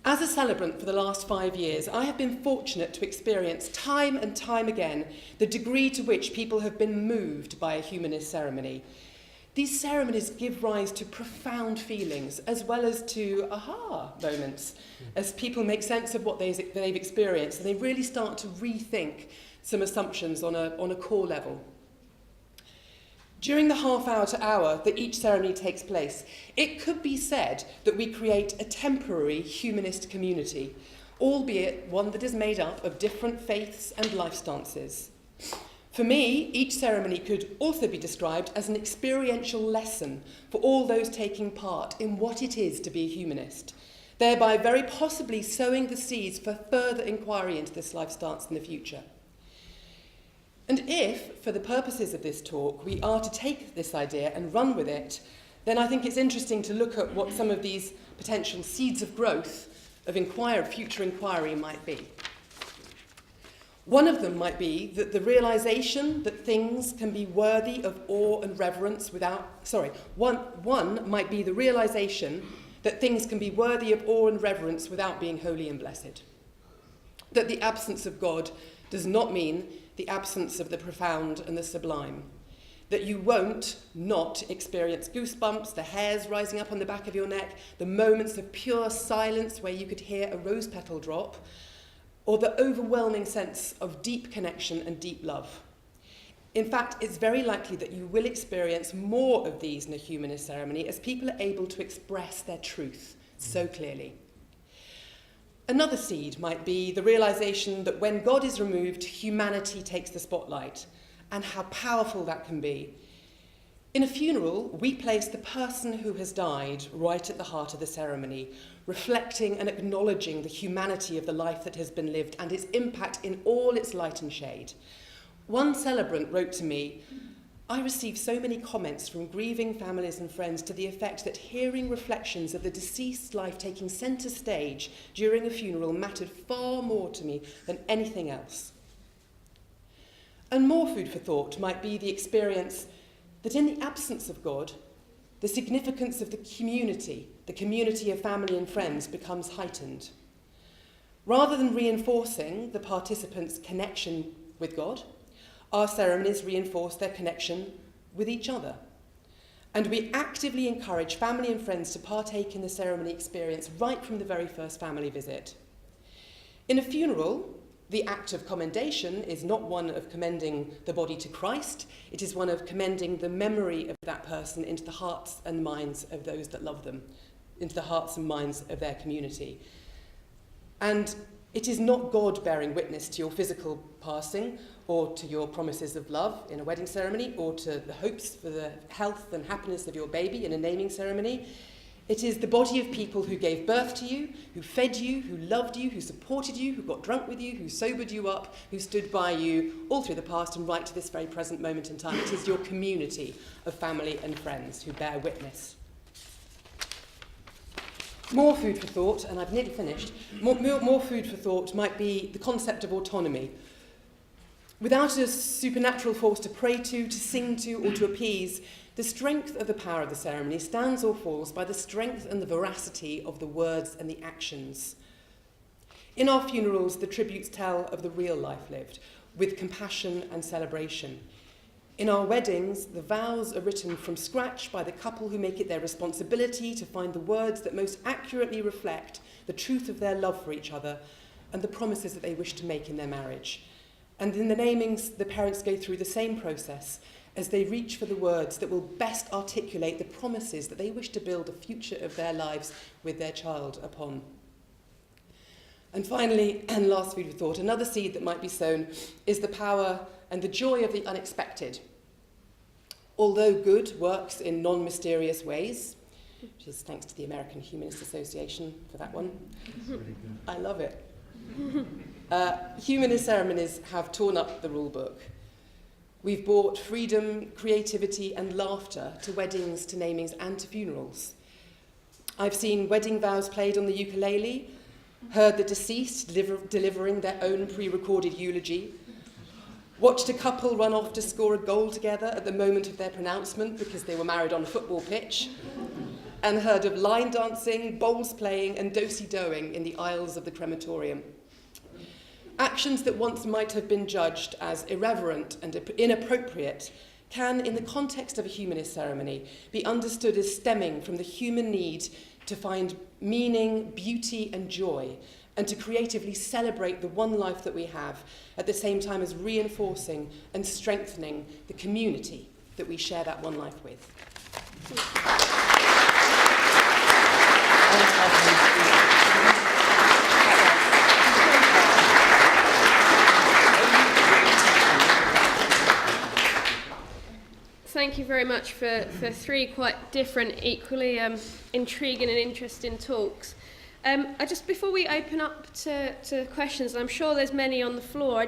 As a celebrant for the last 5 years, I have been fortunate to experience time and time again the degree to which people have been moved by a humanist ceremony. These ceremonies give rise to profound feelings as well as to aha moments as people make sense of what they've experienced, and they really start to rethink some assumptions on a core level. During the half hour to hour that each ceremony takes place, it could be said that we create a temporary humanist community, albeit one that is made up of different faiths and life stances. For me, each ceremony could also be described as an experiential lesson for all those taking part in what it is to be a humanist, thereby very possibly sowing the seeds for further inquiry into this life stance in the future. And if, for the purposes of this talk, we are to take this idea and run with it, then I think it's interesting to look at what some of these potential seeds of growth of future inquiry might be. One of them might be that the realization that things can be worthy of awe and reverence one might be the realization that things can be worthy of awe and reverence without being holy and blessed. That the absence of God does not mean the absence of the profound and the sublime. That you won't not experience goosebumps, the hairs rising up on the back of your neck, the moments of pure silence where you could hear a rose petal drop, or the overwhelming sense of deep connection and deep love. In fact, it's very likely that you will experience more of these in a humanist ceremony as people are able to express their truth so clearly. Another seed might be the realization that when God is removed, humanity takes the spotlight, and how powerful that can be. In a funeral, we place the person who has died right at the heart of the ceremony, reflecting and acknowledging the humanity of the life that has been lived and its impact in all its light and shade. One celebrant wrote to me, "I received so many comments from grieving families and friends to the effect that hearing reflections of the deceased's life taking centre stage during a funeral mattered far more to me than anything else." And more food for thought might be the experience that in the absence of God, the significance of the community of family and friends becomes heightened. Rather than reinforcing the participants' connection with God, our ceremonies reinforce their connection with each other. And we actively encourage family and friends to partake in the ceremony experience right from the very first family visit. In a funeral, the act of commendation is not one of commending the body to Christ, it is one of commending the memory of that person into the hearts and minds of those that love them, into the hearts and minds of their community. And it is not God bearing witness to your physical passing or to your promises of love in a wedding ceremony or to the hopes for the health and happiness of your baby in a naming ceremony. It is the body of people who gave birth to you, who fed you, who loved you, who supported you, who got drunk with you, who sobered you up, who stood by you all through the past and right to this very present moment in time. It is your community of family and friends who bear witness. More food for thought, and I've nearly finished, more food for thought might be the concept of autonomy. Without a supernatural force to pray to sing to, or to appease, the strength of the power of the ceremony stands or falls by the strength and the veracity of the words and the actions. In our funerals, the tributes tell of the real life lived, with compassion and celebration. In our weddings, the vows are written from scratch by the couple who make it their responsibility to find the words that most accurately reflect the truth of their love for each other and the promises that they wish to make in their marriage. And in the namings, the parents go through the same process as they reach for the words that will best articulate the promises that they wish to build a future of their lives with their child upon. And finally, and last food for thought, another seed that might be sown is the power and the joy of the unexpected. Although good works in non-mysterious ways, which is thanks to the American Humanist Association for that one. I love it. Humanist ceremonies have torn up the rule book. We've brought freedom, creativity and laughter to weddings, to namings and to funerals. I've seen wedding vows played on the ukulele, heard the deceased delivering their own pre-recorded eulogy, watched a couple run off to score a goal together at the moment of their pronouncement because they were married on a football pitch, and heard of line dancing, bowls playing and do-si-doing in the aisles of the crematorium. Actions that once might have been judged as irreverent and inappropriate can, in the context of a humanist ceremony, be understood as stemming from the human need to find meaning, beauty and joy, and to creatively celebrate the one life that we have, at the same time as reinforcing and strengthening the community that we share that one life with. Thank you very much for three quite different, equally intriguing and interesting talks. Before we open up to questions, I'm sure there's many on the floor,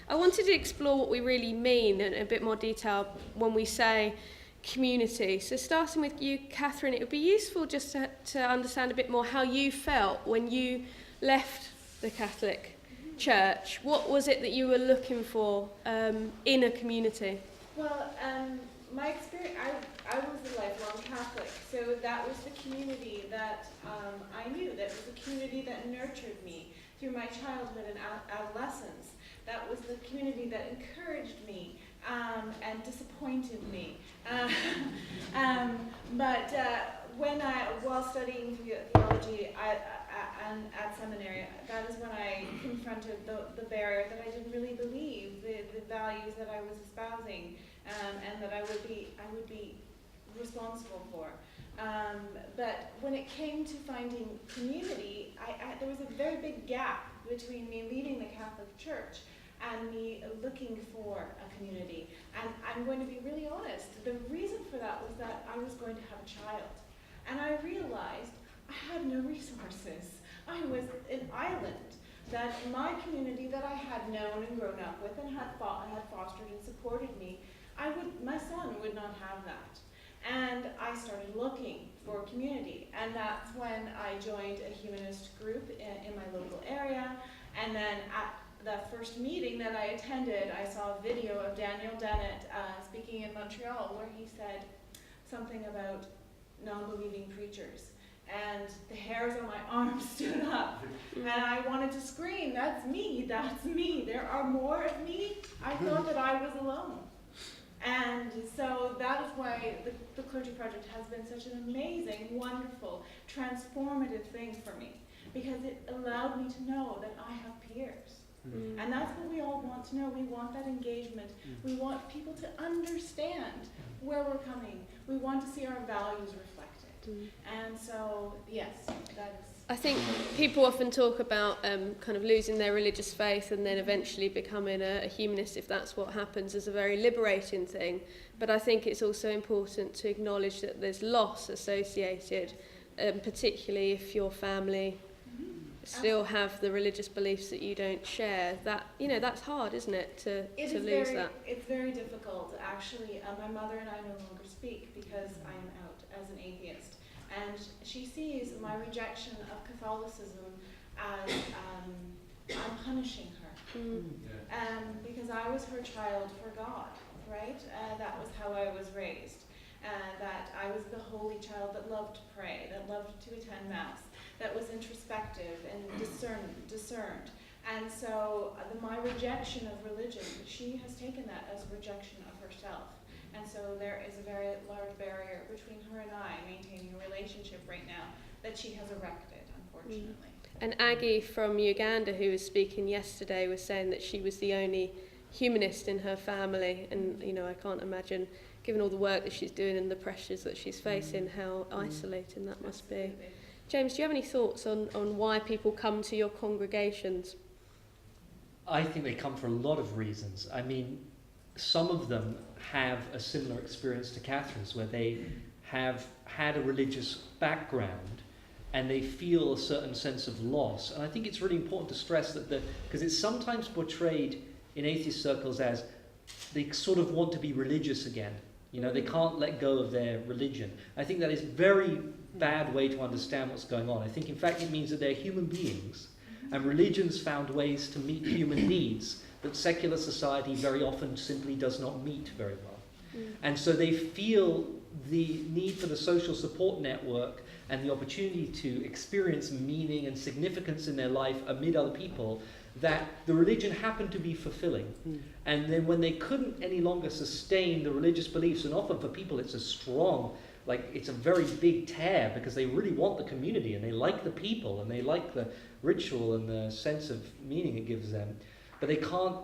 I wanted to explore what we really mean in a bit more detail when we say community. So starting with you, Catherine, it would be useful just to understand a bit more how you felt when you left the Catholic church, what was it that you were looking for in a community? Well, my experience, I was a lifelong Catholic, so that was the community that I knew. That was the community that nurtured me through my childhood and adolescence. That was the community that encouraged me and disappointed me. But while studying theology at seminary, that is when I confronted the barrier that I didn't really believe the values that I was espousing and that I would be responsible for. But when it came to finding community, there was a very big gap between me leaving the Catholic Church and me looking for a community. And I'm going to be really honest, the reason for that was that I was going to have a child. And I realized I had no resources. I was an island, that my community that I had known and grown up with and had fostered and supported me, my son would not have that. And I started looking for community. And that's when I joined a humanist group in my local area. And then at the first meeting that I attended, I saw a video of Daniel Dennett speaking in Montreal, where he said something about non-believing preachers. And the hairs on my arms stood up. And I wanted to scream, that's me, there are more of me. I thought that I was alone. And so that is why the Clergy Project has been such an amazing, wonderful, transformative thing for me. Because it allowed me to know that I have peers. And that's what we all want to know. We want that engagement. We want people to understand where we're coming. We want to see our values reflected. And so, yes, that is... I think people often talk about kind of losing their religious faith and then eventually becoming a humanist, if that's what happens, as a very liberating thing. But I think it's also important to acknowledge that there's loss associated, particularly if your family still have the religious beliefs that you don't share. That, that's hard, isn't it, to lose that? It's very difficult, actually. My mother and I no longer speak because I am out as an atheist. And she sees my rejection of Catholicism as I'm punishing her. Because I was her child for God, right? That was how I was raised. That I was the holy child that loved to pray, that loved to attend Mass, that was introspective and discerned. And so my rejection of religion, she has taken that as a rejection of herself. And so there is a very large barrier between her and I maintaining a relationship right now that she has erected, unfortunately. And Aggie from Uganda, who was speaking yesterday, was saying that she was the only humanist in her family. And, I can't imagine, given all the work that she's doing and the pressures that she's facing, how isolating that must be. James, do you have any thoughts on why people come to your congregations? I think they come for a lot of reasons. I mean, some of them have a similar experience to Catherine's, where they have had a religious background and they feel a certain sense of loss. And I think it's really important to stress that because it's sometimes portrayed in atheist circles as they sort of want to be religious again. They can't let go of their religion. I think that is a very bad way to understand what's going on. I think, in fact, it means that they're human beings, and religions found ways to meet human needs that secular society very often simply does not meet very well. And so they feel the need for the social support network and the opportunity to experience meaning and significance in their life amid other people that the religion happened to be fulfilling. And then when they couldn't any longer sustain the religious beliefs, and often for people it's a strong, it's a very big tear, because they really want the community and they like the people and they like the ritual and the sense of meaning it gives them, but they can't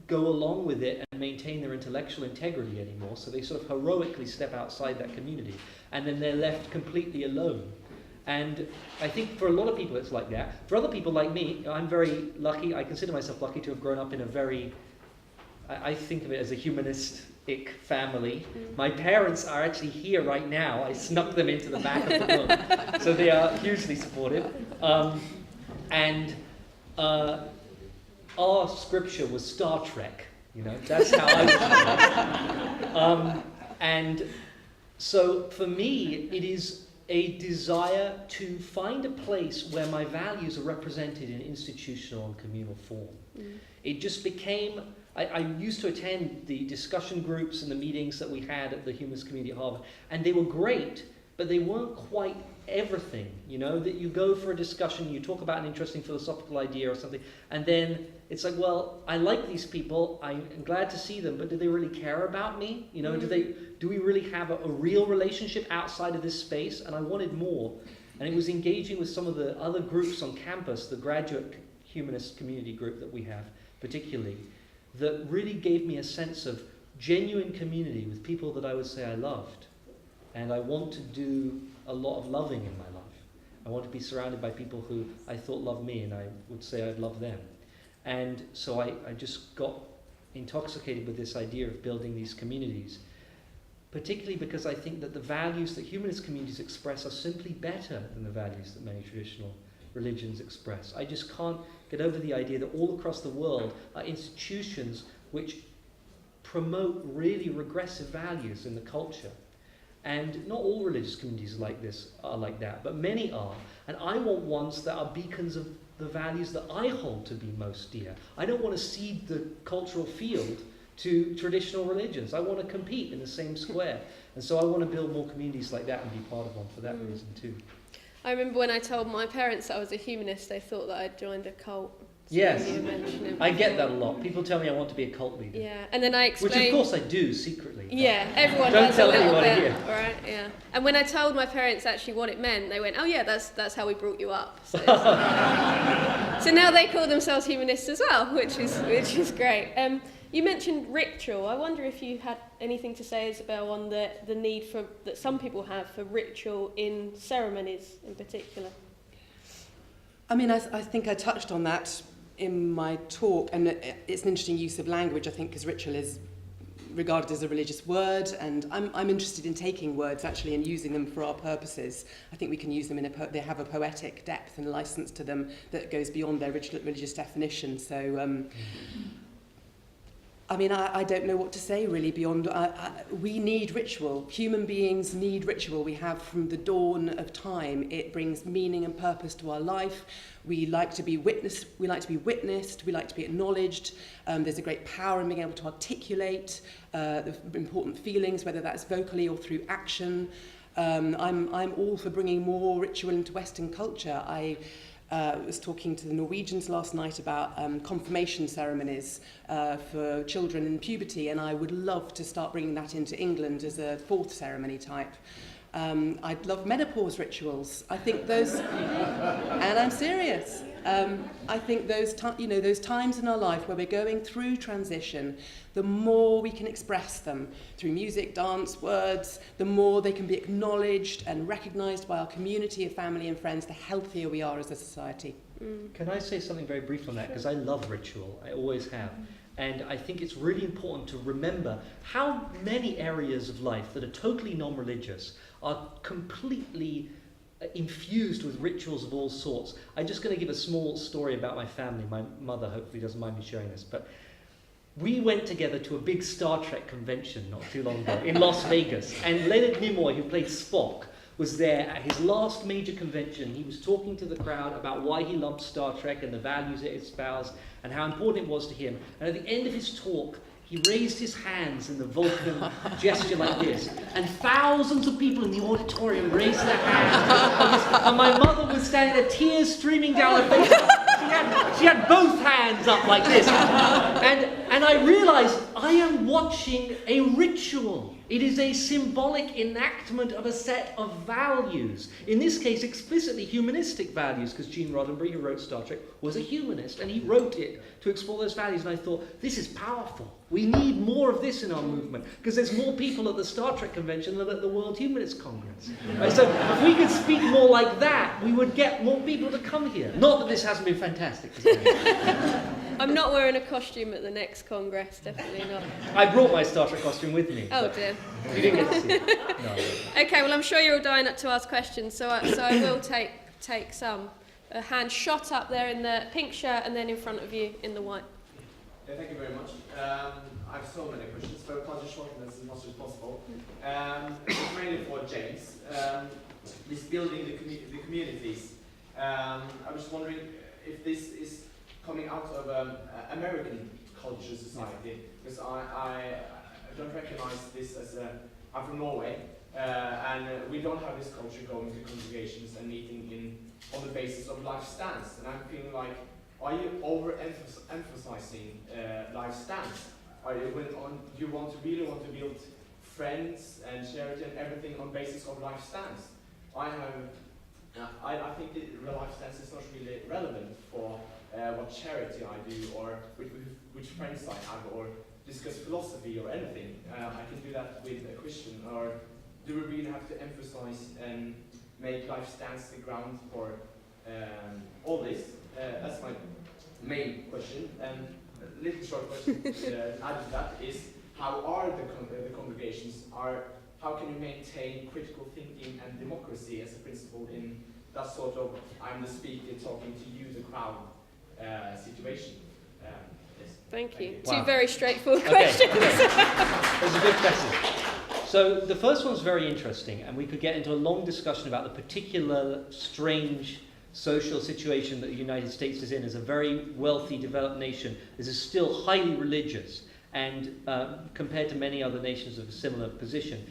go along with it and maintain their intellectual integrity anymore, so they sort of heroically step outside that community, and then they're left completely alone. And I think for a lot of people it's like that. For other people like me, I'm very lucky, I consider myself lucky to have grown up in a very, I think of it as a humanistic family. My parents are actually here right now. I snuck them into the back of the room, so they are hugely supportive. And our scripture was Star Trek, that's how I was. And so for me, it is a desire to find a place where my values are represented in institutional and communal form. It just became, I used to attend the discussion groups and the meetings that we had at the Humanist community at Harvard, and they were great, but they weren't quite everything, you know, that you go for a discussion, you talk about an interesting philosophical idea or something, and then it's like, well, I like these people, I'm glad to see them, but do they really care about me? You know, do we really have a real relationship outside of this space? And I wanted more. And it was engaging with some of the other groups on campus, the graduate humanist community group that we have particularly, that really gave me a sense of genuine community with people that I would say I loved. And I want to do a lot of loving in my life. I want to be surrounded by people who I thought loved me, and I would say I'd love them. And so I just got intoxicated with this idea of building these communities, particularly because I think that the values that humanist communities express are simply better than the values that many traditional religions express. I just can't get over the idea that all across the world are institutions which promote really regressive values in the culture. And not all religious communities are like that, but many are. And I want ones that are beacons of the values that I hold to be most dear. I don't want to cede the cultural field to traditional religions. I want to compete in the same square. And so I want to build more communities like that and be part of one for that reason too. I remember when I told my parents that I was a humanist, they thought that I'd joined a cult. So Yes, you mentioned it I get before. that a lot. People tell me I want to be a cult leader. Yeah, and then I explained... Which of course I do, secretly. Yeah, everyone Don't does tell a little anyone bit, here. right? Yeah. And when I told my parents actually what it meant, they went, "Oh yeah, that's how we brought you up." So, so now they call themselves humanists as well, which is great. You mentioned ritual. I wonder if you had anything to say, Isabel, on the need for that some people have for ritual in ceremonies in particular. I mean, I think I touched on that in my talk, and it's an interesting use of language, I think, because ritual is regarded as a religious word, and I'm interested in taking words actually and using them for our purposes. I think we can use them they have a poetic depth and license to them that goes beyond their religious definition. So, I mean, I don't know what to say really beyond, we need ritual. Human beings need ritual. We have from the dawn of time. It brings meaning and purpose to our life. We like to be witnessed, we like to be acknowledged. There's a great power in being able to articulate the important feelings, whether that's vocally or through action. I'm all for bringing more ritual into Western culture. I was talking to the Norwegians last night about confirmation ceremonies for children in puberty, and I would love to start bringing that into England as a fourth ceremony type. I'd love menopause rituals. I think those, and I'm serious. I think those times in our life where we're going through transition, the more we can express them through music, dance, words, the more they can be acknowledged and recognised by our community of family and friends, the healthier we are as a society. Can I say something very brief on that? Because I love ritual. I always have. And I think it's really important to remember how many areas of life that are totally non-religious are completely infused with rituals of all sorts. I'm just going to give a small story about my family. My mother hopefully doesn't mind me sharing this, but we went together to a big Star Trek convention not too long ago in Las Vegas, and Leonard Nimoy, who played Spock, was there at his last major convention. He was talking to the crowd about why he loved Star Trek and the values it espoused and how important it was to him. And at the end of his talk, he raised his hands in the Vulcan gesture like this, and thousands of people in the auditorium raised their hands. And my mother was standing there, tears streaming down her face. She had both hands up like this. And I realized I am watching a ritual. It is a symbolic enactment of a set of values. In this case, explicitly humanistic values, because Gene Roddenberry, who wrote Star Trek, was a humanist, and he wrote it to explore those values. And I thought, this is powerful. We need more of this in our movement, because there's more people at the Star Trek convention than at the World Humanist Congress. Right? So if we could speak more like that, we would get more people to come here. Not that this hasn't been fantastic. I'm not wearing a costume at the next Congress, definitely not. I brought my Star Trek costume with me. Oh dear. You didn't get to see it. No. Okay, well I'm sure you're all dying up to ask questions, so I will take some. A hand shot up there in the pink shirt and then in front of you in the white. Yeah, thank you very much. I have so many questions, but I'll just shorten this as much as possible. It's mainly for James. This building the communities. I was wondering if this is coming out of American culture society, because I don't recognize this as I'm from Norway, and we don't have this culture going to congregations and meeting on the basis of life stance. And I'm feeling like, are you overemphasizing life stance? Do you really want to build friends and charity and everything on basis of life stance? I think the life stance is not really relevant for what charity I do, or which friends I have, or discuss philosophy or anything. I can do that with a Christian. Or do we really have to emphasize and make life stance the ground for all this? That's my main question. And a little short question added to that is, how are the congregations? How can you maintain critical thinking and democracy as a principle in that sort of I'm the speaker talking to you, the crowd situation? Yes. Thank you. Wow. Two very straightforward questions. Those are good questions. So the first one's very interesting, and we could get into a long discussion about the particular strange social situation that the United States is in. As a very wealthy, developed nation, this is still highly religious, and compared to many other nations of a similar position,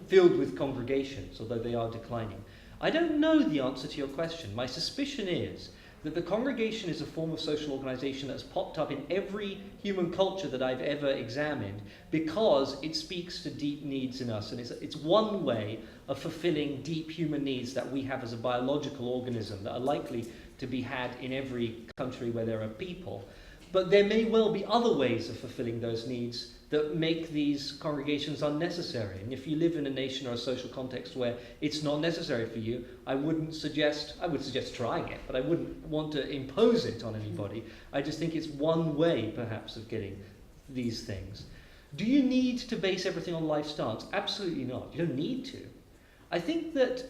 filled with congregations, although they are declining. I don't know the answer to your question. My suspicion is that the congregation is a form of social organization that's popped up in every human culture that I've ever examined, because it speaks to deep needs in us, and it's one way of fulfilling deep human needs that we have as a biological organism that are likely to be had in every country where there are people. But there may well be other ways of fulfilling those needs that make these congregations unnecessary. And if you live in a nation or a social context where it's not necessary for you, I would suggest trying it, but I wouldn't want to impose it on anybody. I just think it's one way, perhaps, of getting these things. Do you need to base everything on life stance? Absolutely not. You don't need to. I think that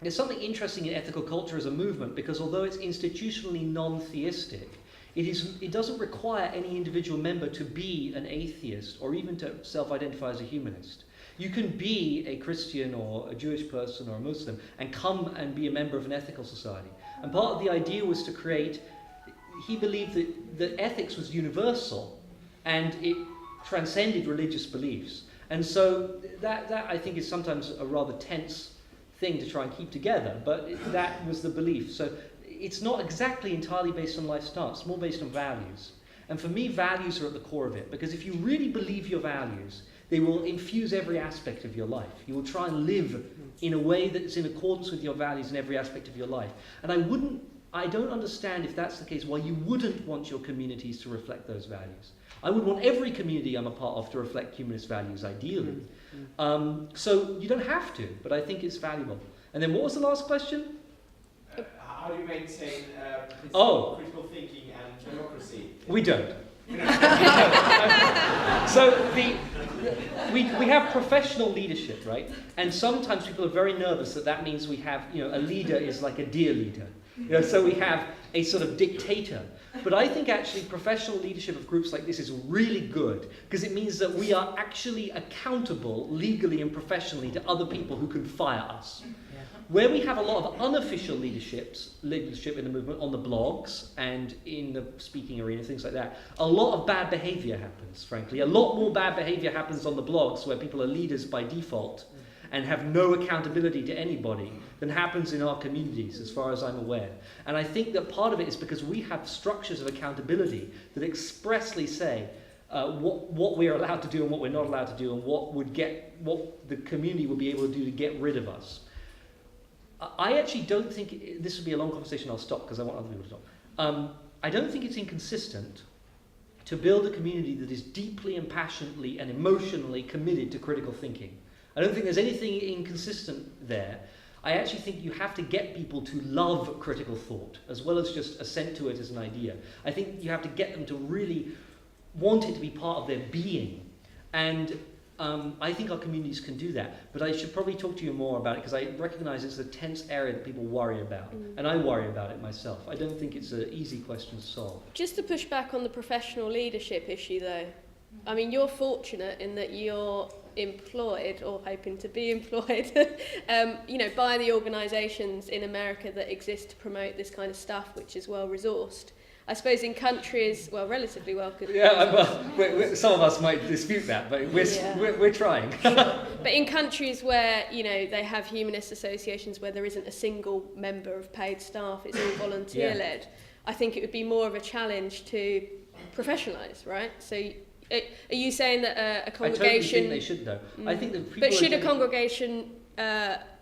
there's something interesting in ethical culture as a movement, because although it's institutionally non-theistic, it doesn't require any individual member to be an atheist or even to self-identify as a humanist. You can be a Christian or a Jewish person or a Muslim and come and be a member of an ethical society. And part of the idea was to create, he believed that ethics was universal and it transcended religious beliefs. And so that I think is sometimes a rather tense thing to try and keep together, but that was the belief. So it's not exactly entirely based on life stance, it's more based on values. And for me, values are at the core of it, because if you really believe your values, they will infuse every aspect of your life. You will try and live in a way that's in accordance with your values in every aspect of your life. And I don't understand, if that's the case, why you wouldn't want your communities to reflect those values. I would want every community I'm a part of to reflect humanist values, ideally. So you don't have to, but I think it's valuable. And then what was the last question? How do you maintain critical thinking and democracy? We don't. So we have professional leadership, right? And sometimes people are very nervous that means we have, a leader is like a dear leader. So we have a sort of dictator. But I think actually professional leadership of groups like this is really good, because it means that we are actually accountable legally and professionally to other people who can fire us. Where we have a lot of unofficial leadership in the movement, on the blogs and in the speaking arena, things like that, a lot of bad behavior happens, frankly. A lot more bad behavior happens on the blogs, where people are leaders by default and have no accountability to anybody, than happens in our communities, as far as I'm aware. And I think that part of it is because we have structures of accountability that expressly say what we are allowed to do and what we're not allowed to do, and what the community will be able to do to get rid of us. I actually don't think, this would be a long conversation, I'll stop because I want other people to talk. I don't think it's inconsistent to build a community that is deeply and passionately and emotionally committed to critical thinking. I don't think there's anything inconsistent there. I actually think you have to get people to love critical thought, as well as just assent to it as an idea. I think you have to get them to really want it to be part of their being. And I think our communities can do that, but I should probably talk to you more about it, because I recognise it's a tense area that people worry about, and I worry about it myself. I don't think it's an easy question to solve. Just to push back on the professional leadership issue, though, I mean, you're fortunate in that you're employed or hoping to be employed, by the organisations in America that exist to promote this kind of stuff, which is well resourced. I suppose in countries, relatively well. Some of us might dispute that, but we're trying. But in countries where, they have humanist associations where there isn't a single member of paid staff, it's all volunteer-led, I think it would be more of a challenge to professionalise, right? So are you saying that a congregation... I totally think they should, though. I think that people but should a congregation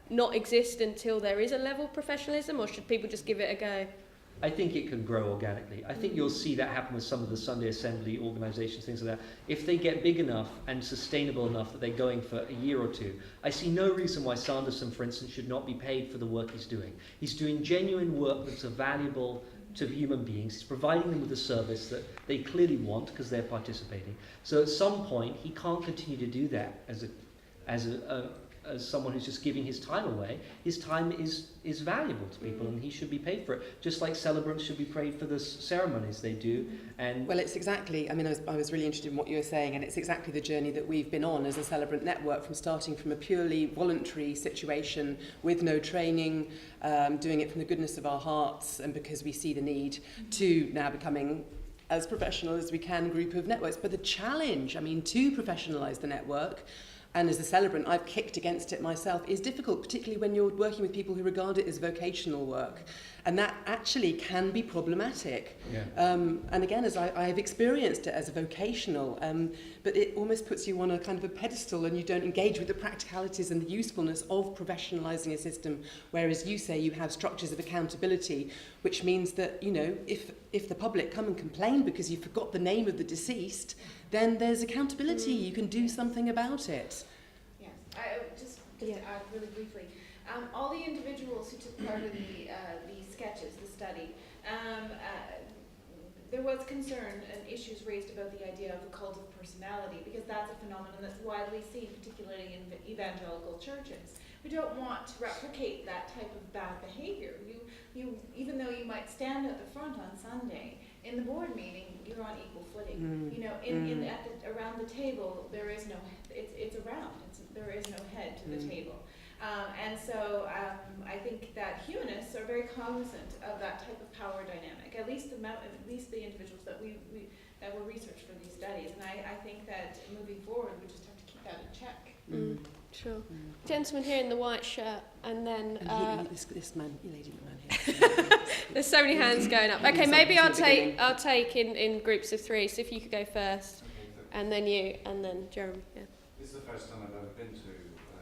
not exist until there is a level of professionalism, or should people just give it a go? I think it can grow organically. I think you'll see that happen with some of the Sunday Assembly organisations, things like that. If they get big enough and sustainable enough that they're going for a year or two, I see no reason why Sanderson, for instance, should not be paid for the work he's doing. He's doing genuine work that's valuable to human beings. He's providing them with a service that they clearly want because they're participating. So at some point, he can't continue to do that as someone who's just giving his time away. His time is valuable to people, and he should be paid for it. Just like celebrants should be paid for the ceremonies they do. And it's exactly. I was really interested in what you were saying, and it's exactly the journey that we've been on as a celebrant network, from starting from a purely voluntary situation with no training, doing it from the goodness of our hearts, and because we see the need, to now becoming as professional as we can group of networks. But the challenge, to professionalise the network, and as a celebrant, I've kicked against it myself, is difficult, particularly when you're working with people who regard it as vocational work. And that actually can be problematic. Yeah. And again, as I've experienced it as a vocational, but it almost puts you on a kind of a pedestal, and you don't engage with the practicalities and the usefulness of professionalising a system, whereas you say you have structures of accountability, which means that, if the public come and complain because you forgot the name of the deceased, then there's accountability. You can do something about it. Yes, I just add really briefly. All the individuals who took part in the sketches, the study, there was concern and issues raised about the idea of the cult of personality, because that's a phenomenon that's widely seen, particularly in evangelical churches. We don't want to replicate that type of bad behavior. You even though you might stand at the front on Sunday, in the board meeting, you're on equal footing. Around the table, there is no. It's a round. There is no head to the table. And so I think that humanists are very cognizant of that type of power dynamic. At least the individuals that that were researched for these studies. And I think that moving forward, we just have to keep that in check. Sure. Gentleman here in the white shirt, and then this man, lady man here. There's so many hands going up. Okay, maybe I'll take in groups of three. So if you could go first, and then you, and then Jeremy. Yeah. This is the first time I've ever been to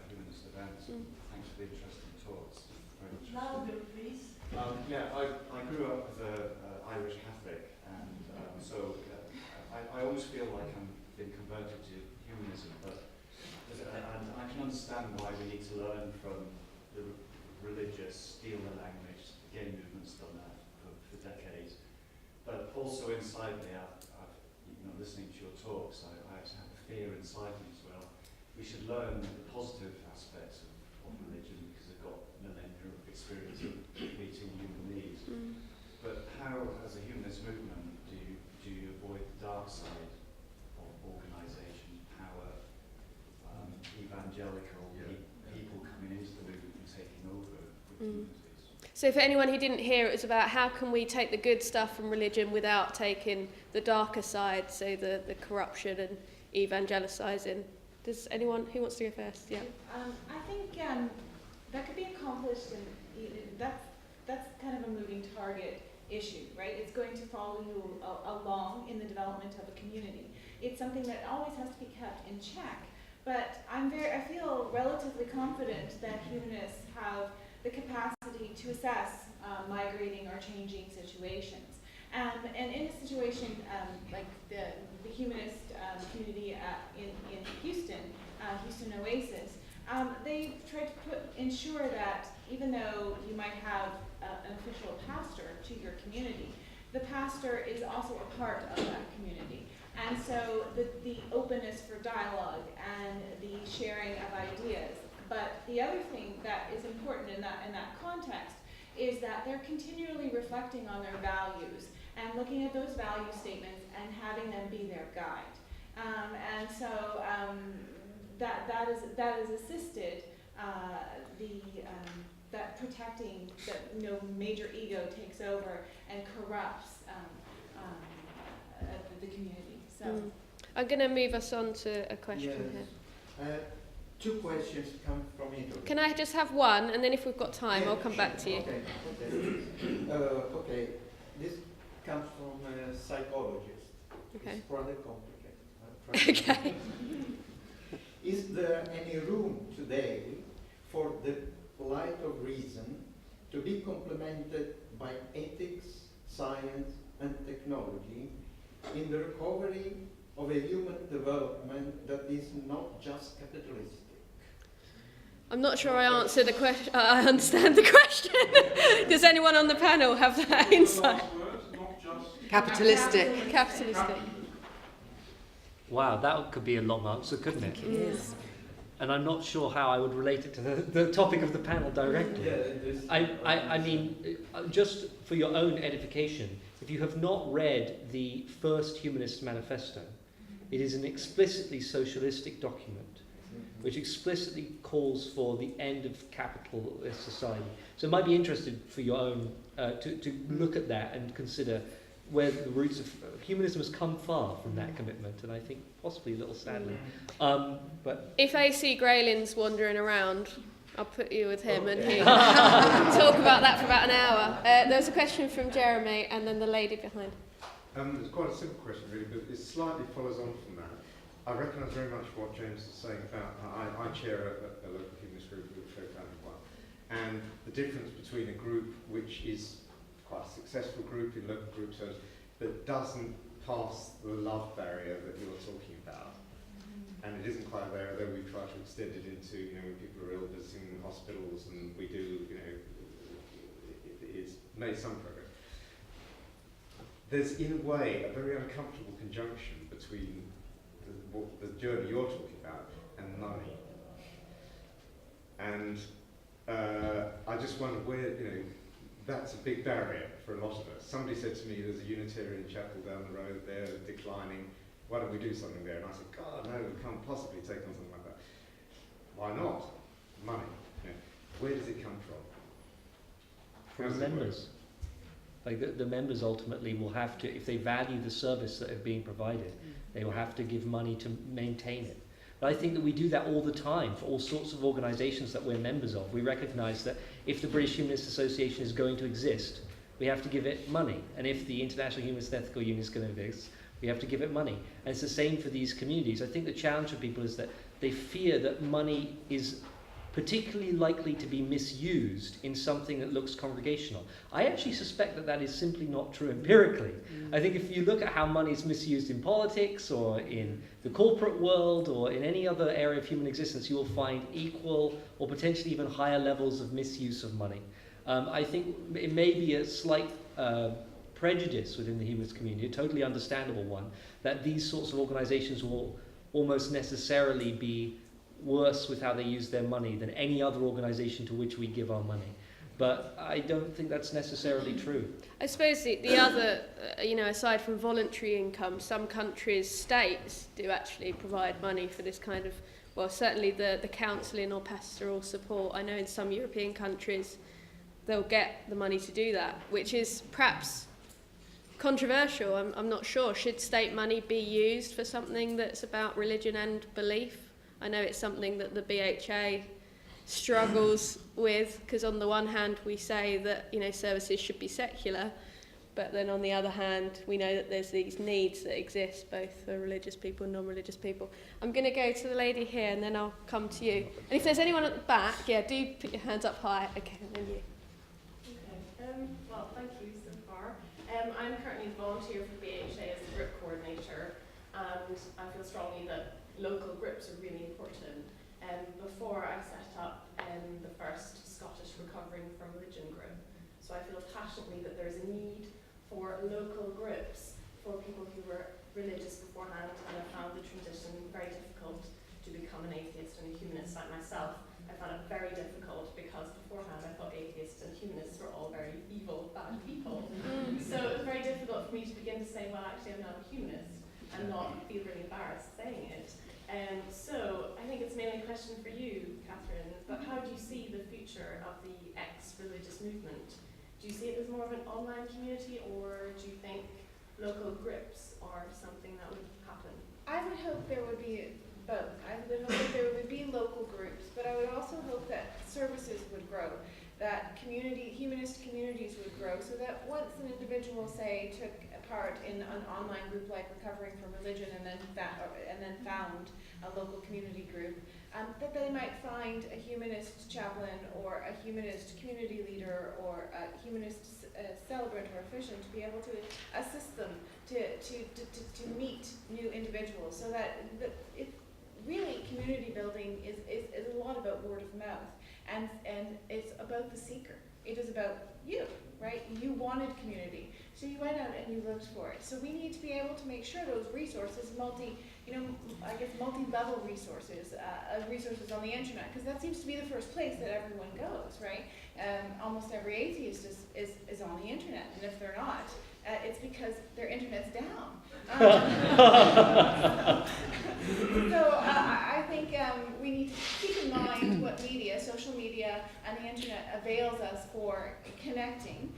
humanist events. Thanks for the interesting talks. Very interesting. Louder, please. I grew up with an Irish Catholic, and so I always feel like I'm being converted to humanism, and I can understand why we need to learn from the religious, steal the language. The gay movement's done that for decades. But also inside me, listening to your talks, I actually have a fear inside me as well. We should learn the positive aspects of religion, because they've got millennia of experience of meeting human needs. But how, as a humanist movement, do you avoid the dark side of organisation, power, evangelical people coming into the movement and taking over with communities? So for anyone who didn't hear, it was about how can we take the good stuff from religion without taking the darker side, so the corruption and evangelicizing. Does anyone who wants to go first? Yeah. I think that could be accomplished, and that's kind of a moving target issue, right? It's going to follow you along in the development of a community. It's something that always has to be kept in check. But I feel relatively confident that humanists have the capacity to assess migrating or changing situations. And in a situation like the humanist community in Houston, Houston Oasis, they tried to ensure that even though you might have an official pastor to your community, the pastor is also a part of that community. And so the openness for dialogue and the sharing of ideas. But the other thing that is important in that context is that they're continually reflecting on their values and looking at those value statements and having them be their guide. And so that is assisted that protecting that no major ego takes over and corrupts the community. So I'm going to move us on to a question here. Two questions come from Italy. Can I just have one, and then if we've got time, I'll come back to you. Okay. This comes from a psychologist. Okay. It's rather complicated. Okay. Is there any room today for the light of reason to be complemented by ethics, science, and technology in the recovery of a human development that is not just capitalistic? I'm not sure I answer the question. I understand the question. Does anyone on the panel have that insight? Capitalistic. Capitalistic. Wow, that could be a long answer, couldn't it? Yes. And I'm not sure how I would relate it to the topic of the panel directly. I mean, just for your own edification, if you have not read the first Humanist Manifesto, it is an explicitly socialistic document which explicitly calls for the end of capitalist society. So it might be interesting for your own, to look at that and consider where the roots of humanism has come far from that commitment, and I think possibly a little sadly. But if AC Graylin's wandering around, I'll put you with him and he talk about that for about an hour. There's a question from Jeremy and then the lady behind. It's quite a simple question really, but it slightly follows on from that. I recognise very much what James is saying about, I chair a local humanist group with a co-founded one, and the difference between a group which is quite a successful group in local group terms, that doesn't pass the love barrier that you're talking about. And it isn't quite there, although we try to extend it into, when people are ill visiting in hospitals, and we do, it's made some progress. There's, in a way, a very uncomfortable conjunction between the journey you're talking about and money. And I just wonder where, that's a big barrier for a lot of us. Somebody said to me, there's a Unitarian chapel down the road, they're declining, why don't we do something there? And I said, God, no, we can't possibly take on something like that. Why not? Money. Where does it come from? from members. Like the members ultimately will have to, if they value the service that is being provided, they will have to give money to maintain it. But I think that we do that all the time for all sorts of organisations that we're members of. We recognise that if the British Humanist Association is going to exist, we have to give it money. And if the International Humanist and Ethical Union is going to exist, we have to give it money. And it's the same for these communities. I think the challenge for people is that they fear that money is particularly likely to be misused in something that looks congregational. I actually suspect that that is simply not true empirically. I think if you look at how money is misused in politics or in the corporate world or in any other area of human existence, you will find equal or potentially even higher levels of misuse of money. I think it may be a slight prejudice within the humanist community, a totally understandable one, that these sorts of organizations will almost necessarily be worse with how they use their money than any other organisation to which we give our money. But I don't think that's necessarily true. I suppose the other, aside from voluntary income, some countries, states, do actually provide money for this kind of, well, certainly the counselling or pastoral support. I know in some European countries they'll get the money to do that, which is perhaps controversial. I'm not sure. Should state money be used for something that's about religion and belief? I know it's something that the BHA struggles with, because on the one hand we say that services should be secular, but then on the other hand we know that there's these needs that exist both for religious people and non-religious people. I'm going to go to the lady here and then I'll come to you. And if there's anyone at the back, do put your hands up high. Okay, and then you. Okay. Well, thank you so far. I'm currently a volunteer for BHA as the group coordinator, and I feel strongly that local groups are really important. Before I set up the first Scottish Recovering from Religion group, so I feel passionately that there's a need for local groups for people who were religious beforehand and have found the transition very difficult to become an atheist and a humanist like myself. I found it very difficult because beforehand I thought atheists and humanists were all very evil, bad people. So it was very difficult for me to begin to say, well, actually I'm now a humanist. and not feel really embarrassed saying it. So I think it's mainly a question for you, Catherine, but how do you see the future of the ex-religious movement? Do you see it as more of an online community, or do you think local grips are something that would happen? I would hope there would be both. I would hope that there would be local groups, but I would also hope that services would grow, that humanist communities would grow, so that once an individual, say, took part in an online group like Recovering from Religion and then found a local community group, that they might find a humanist chaplain or a humanist community leader or a humanist celebrant or officiant to be able to assist them to meet new individuals, so that it really, community building is a lot about word of mouth, and it's about the seeker. It is about you, right? You wanted community, so you went out and you looked for it. So we need to be able to make sure those resources, multi-level resources, resources on the internet, because that seems to be the first place that everyone goes, right? Almost every atheist is on the internet, and if they're not, it's because their internet's down. So I think we need to keep in mind what social media, and the internet avails us for connecting,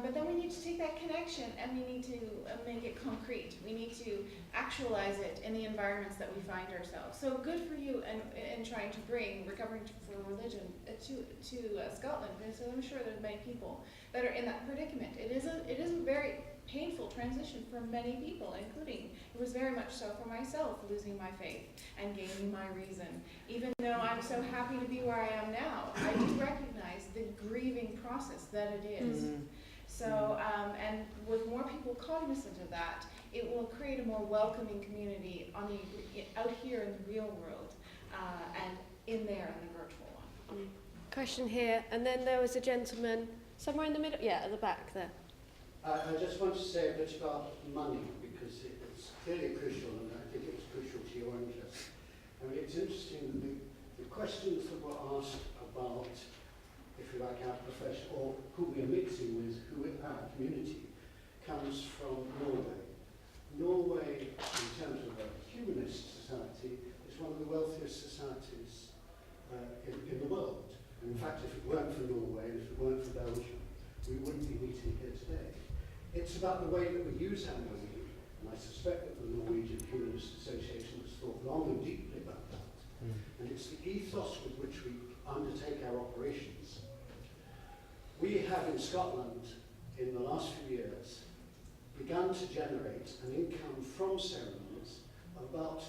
but then we need to take that connection and we need to make it concrete. We need to actualize it in the environments that we find ourselves. So good for you in trying to bring Recovering for Religion to Scotland, because I'm sure there's many people that are in that predicament. It is a very painful transition for many people, including, it was very much so for myself, losing my faith and gaining my reason. Even though I'm so happy to be where I am now, I do recognize the grieving process that it is. So, and with more people cognizant of that, it will create a more welcoming community out here in the real world, and in there in the virtual one. Question here, and then there was a gentleman somewhere in the middle, at the back there. I just want to say a bit about money, because it's clearly crucial, and I think it's crucial to your interest. I mean, it's interesting that the questions that were asked about, if you like, our profession, or who we are mixing with, who our community, comes from Norway. Norway, in terms of a humanist society, is one of the wealthiest societies in the world. And in fact, if it weren't for Norway, and if it weren't for Belgium, we wouldn't be meeting here today. It's about the way that we use our money, and I suspect that the Norwegian Humanist Association has thought long and deeply about that. And it's the ethos with which we undertake our operations. We have in Scotland, in the last few years, begun to generate an income from ceremonies of about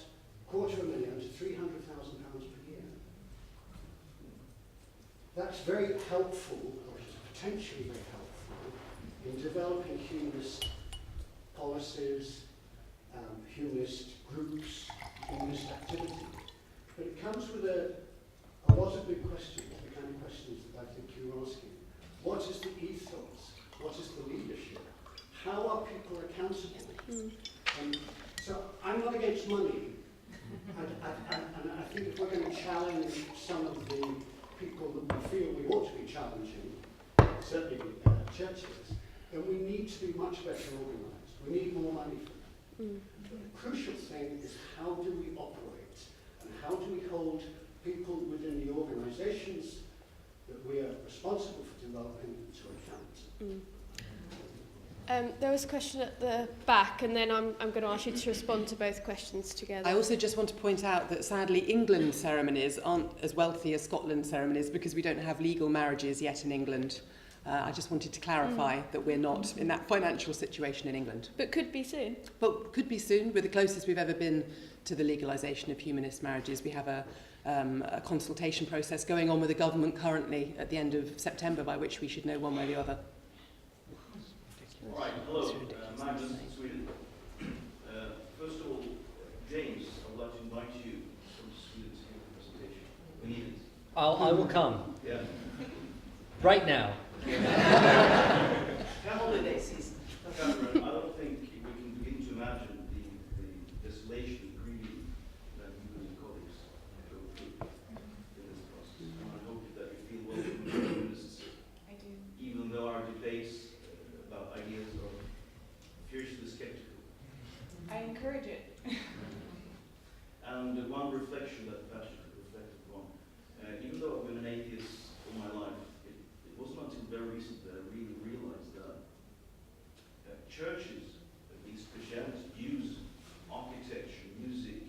£250,000 to £300,000 per year. That's very helpful, or is potentially very helpful, in developing humanist policies, humanist groups, humanist activity. But it comes with a lot of big questions, the kind of questions that I think you were asking. What is the ethos? What is the leadership? How are people accountable? So I'm not against money. And I think if we're going to challenge some of the people that we feel we ought to be challenging, certainly churches, then we need to be much better organised. We need more money for that. But the crucial thing is, how do we operate, and how do we hold people within the organisations that we are responsible for developing to account? There was a question at the back, and then I'm going to ask you to respond to both questions together. I also just want to point out that sadly England ceremonies aren't as wealthy as Scotland ceremonies, because we don't have legal marriages yet in England. I just wanted to clarify that we're not in that financial situation in England. But could be soon. But could be soon. We're the closest we've ever been to the legalisation of humanist marriages. We have a consultation process going on with the government currently at the end of September, by which we should know one way or the other. All right, hello, Magnus, Sweden. First of all, James, I would like to invite you to come to Sweden to give a presentation. We need it. I will come. Yeah. Right now. Holiday season. Catherine, I don't think we can begin to imagine the desolation and grieving that you and your colleagues go through in this process. And I hope that you feel welcome to humanists. I do. Even though our debates about ideas are fiercely skeptical. I encourage it. one reflection that perhaps you could reflect upon. Even though I've been an atheist all my life, it wasn't until very recently that I really realized that churches, at least Christianity, use architecture, music,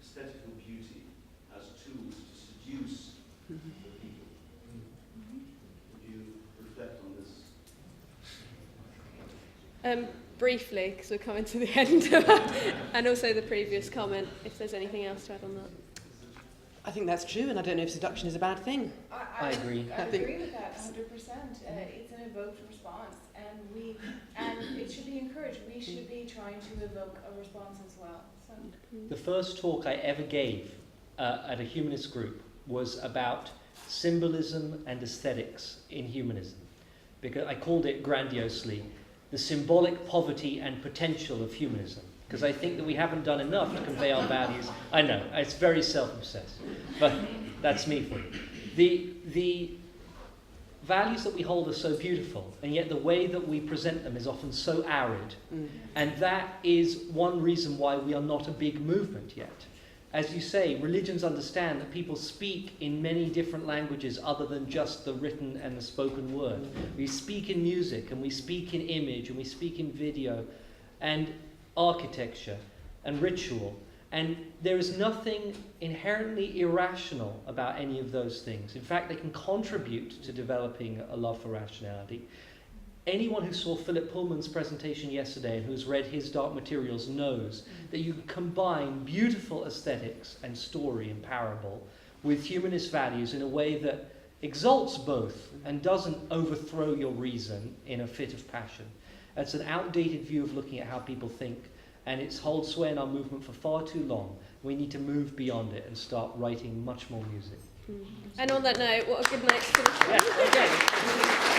aesthetical beauty as tools to seduce the people. Would you reflect on this? Briefly, because we're coming to the end of that, and also the previous comment, if there's anything else to add on that. I think that's true, and I don't know if seduction is a bad thing. I agree. I agree with that 100%. It's an evoked response, and it should be encouraged. We should be trying to evoke a response as well. So. The first talk I ever gave at a humanist group was about symbolism and aesthetics in humanism, because I called it grandiosely the symbolic poverty and potential of humanism, because I think that we haven't done enough to convey our values. I know, it's very self-obsessed, but that's me for you. The values that we hold are so beautiful, and yet the way that we present them is often so arid. And that is one reason why we are not a big movement yet. As you say, religions understand that people speak in many different languages other than just the written and the spoken word. We speak in music, and we speak in image, and we speak in video, and architecture, and ritual. And there is nothing inherently irrational about any of those things. In fact, they can contribute to developing a love for rationality. Anyone who saw Philip Pullman's presentation yesterday and who's read his Dark Materials knows that you can combine beautiful aesthetics and story and parable with humanist values in a way that exalts both and doesn't overthrow your reason in a fit of passion. That's an outdated view of looking at how people think, and it's held sway in our movement for far too long. We need to move beyond it and start writing much more music. And on that note, what a good night to finish. Yeah, okay.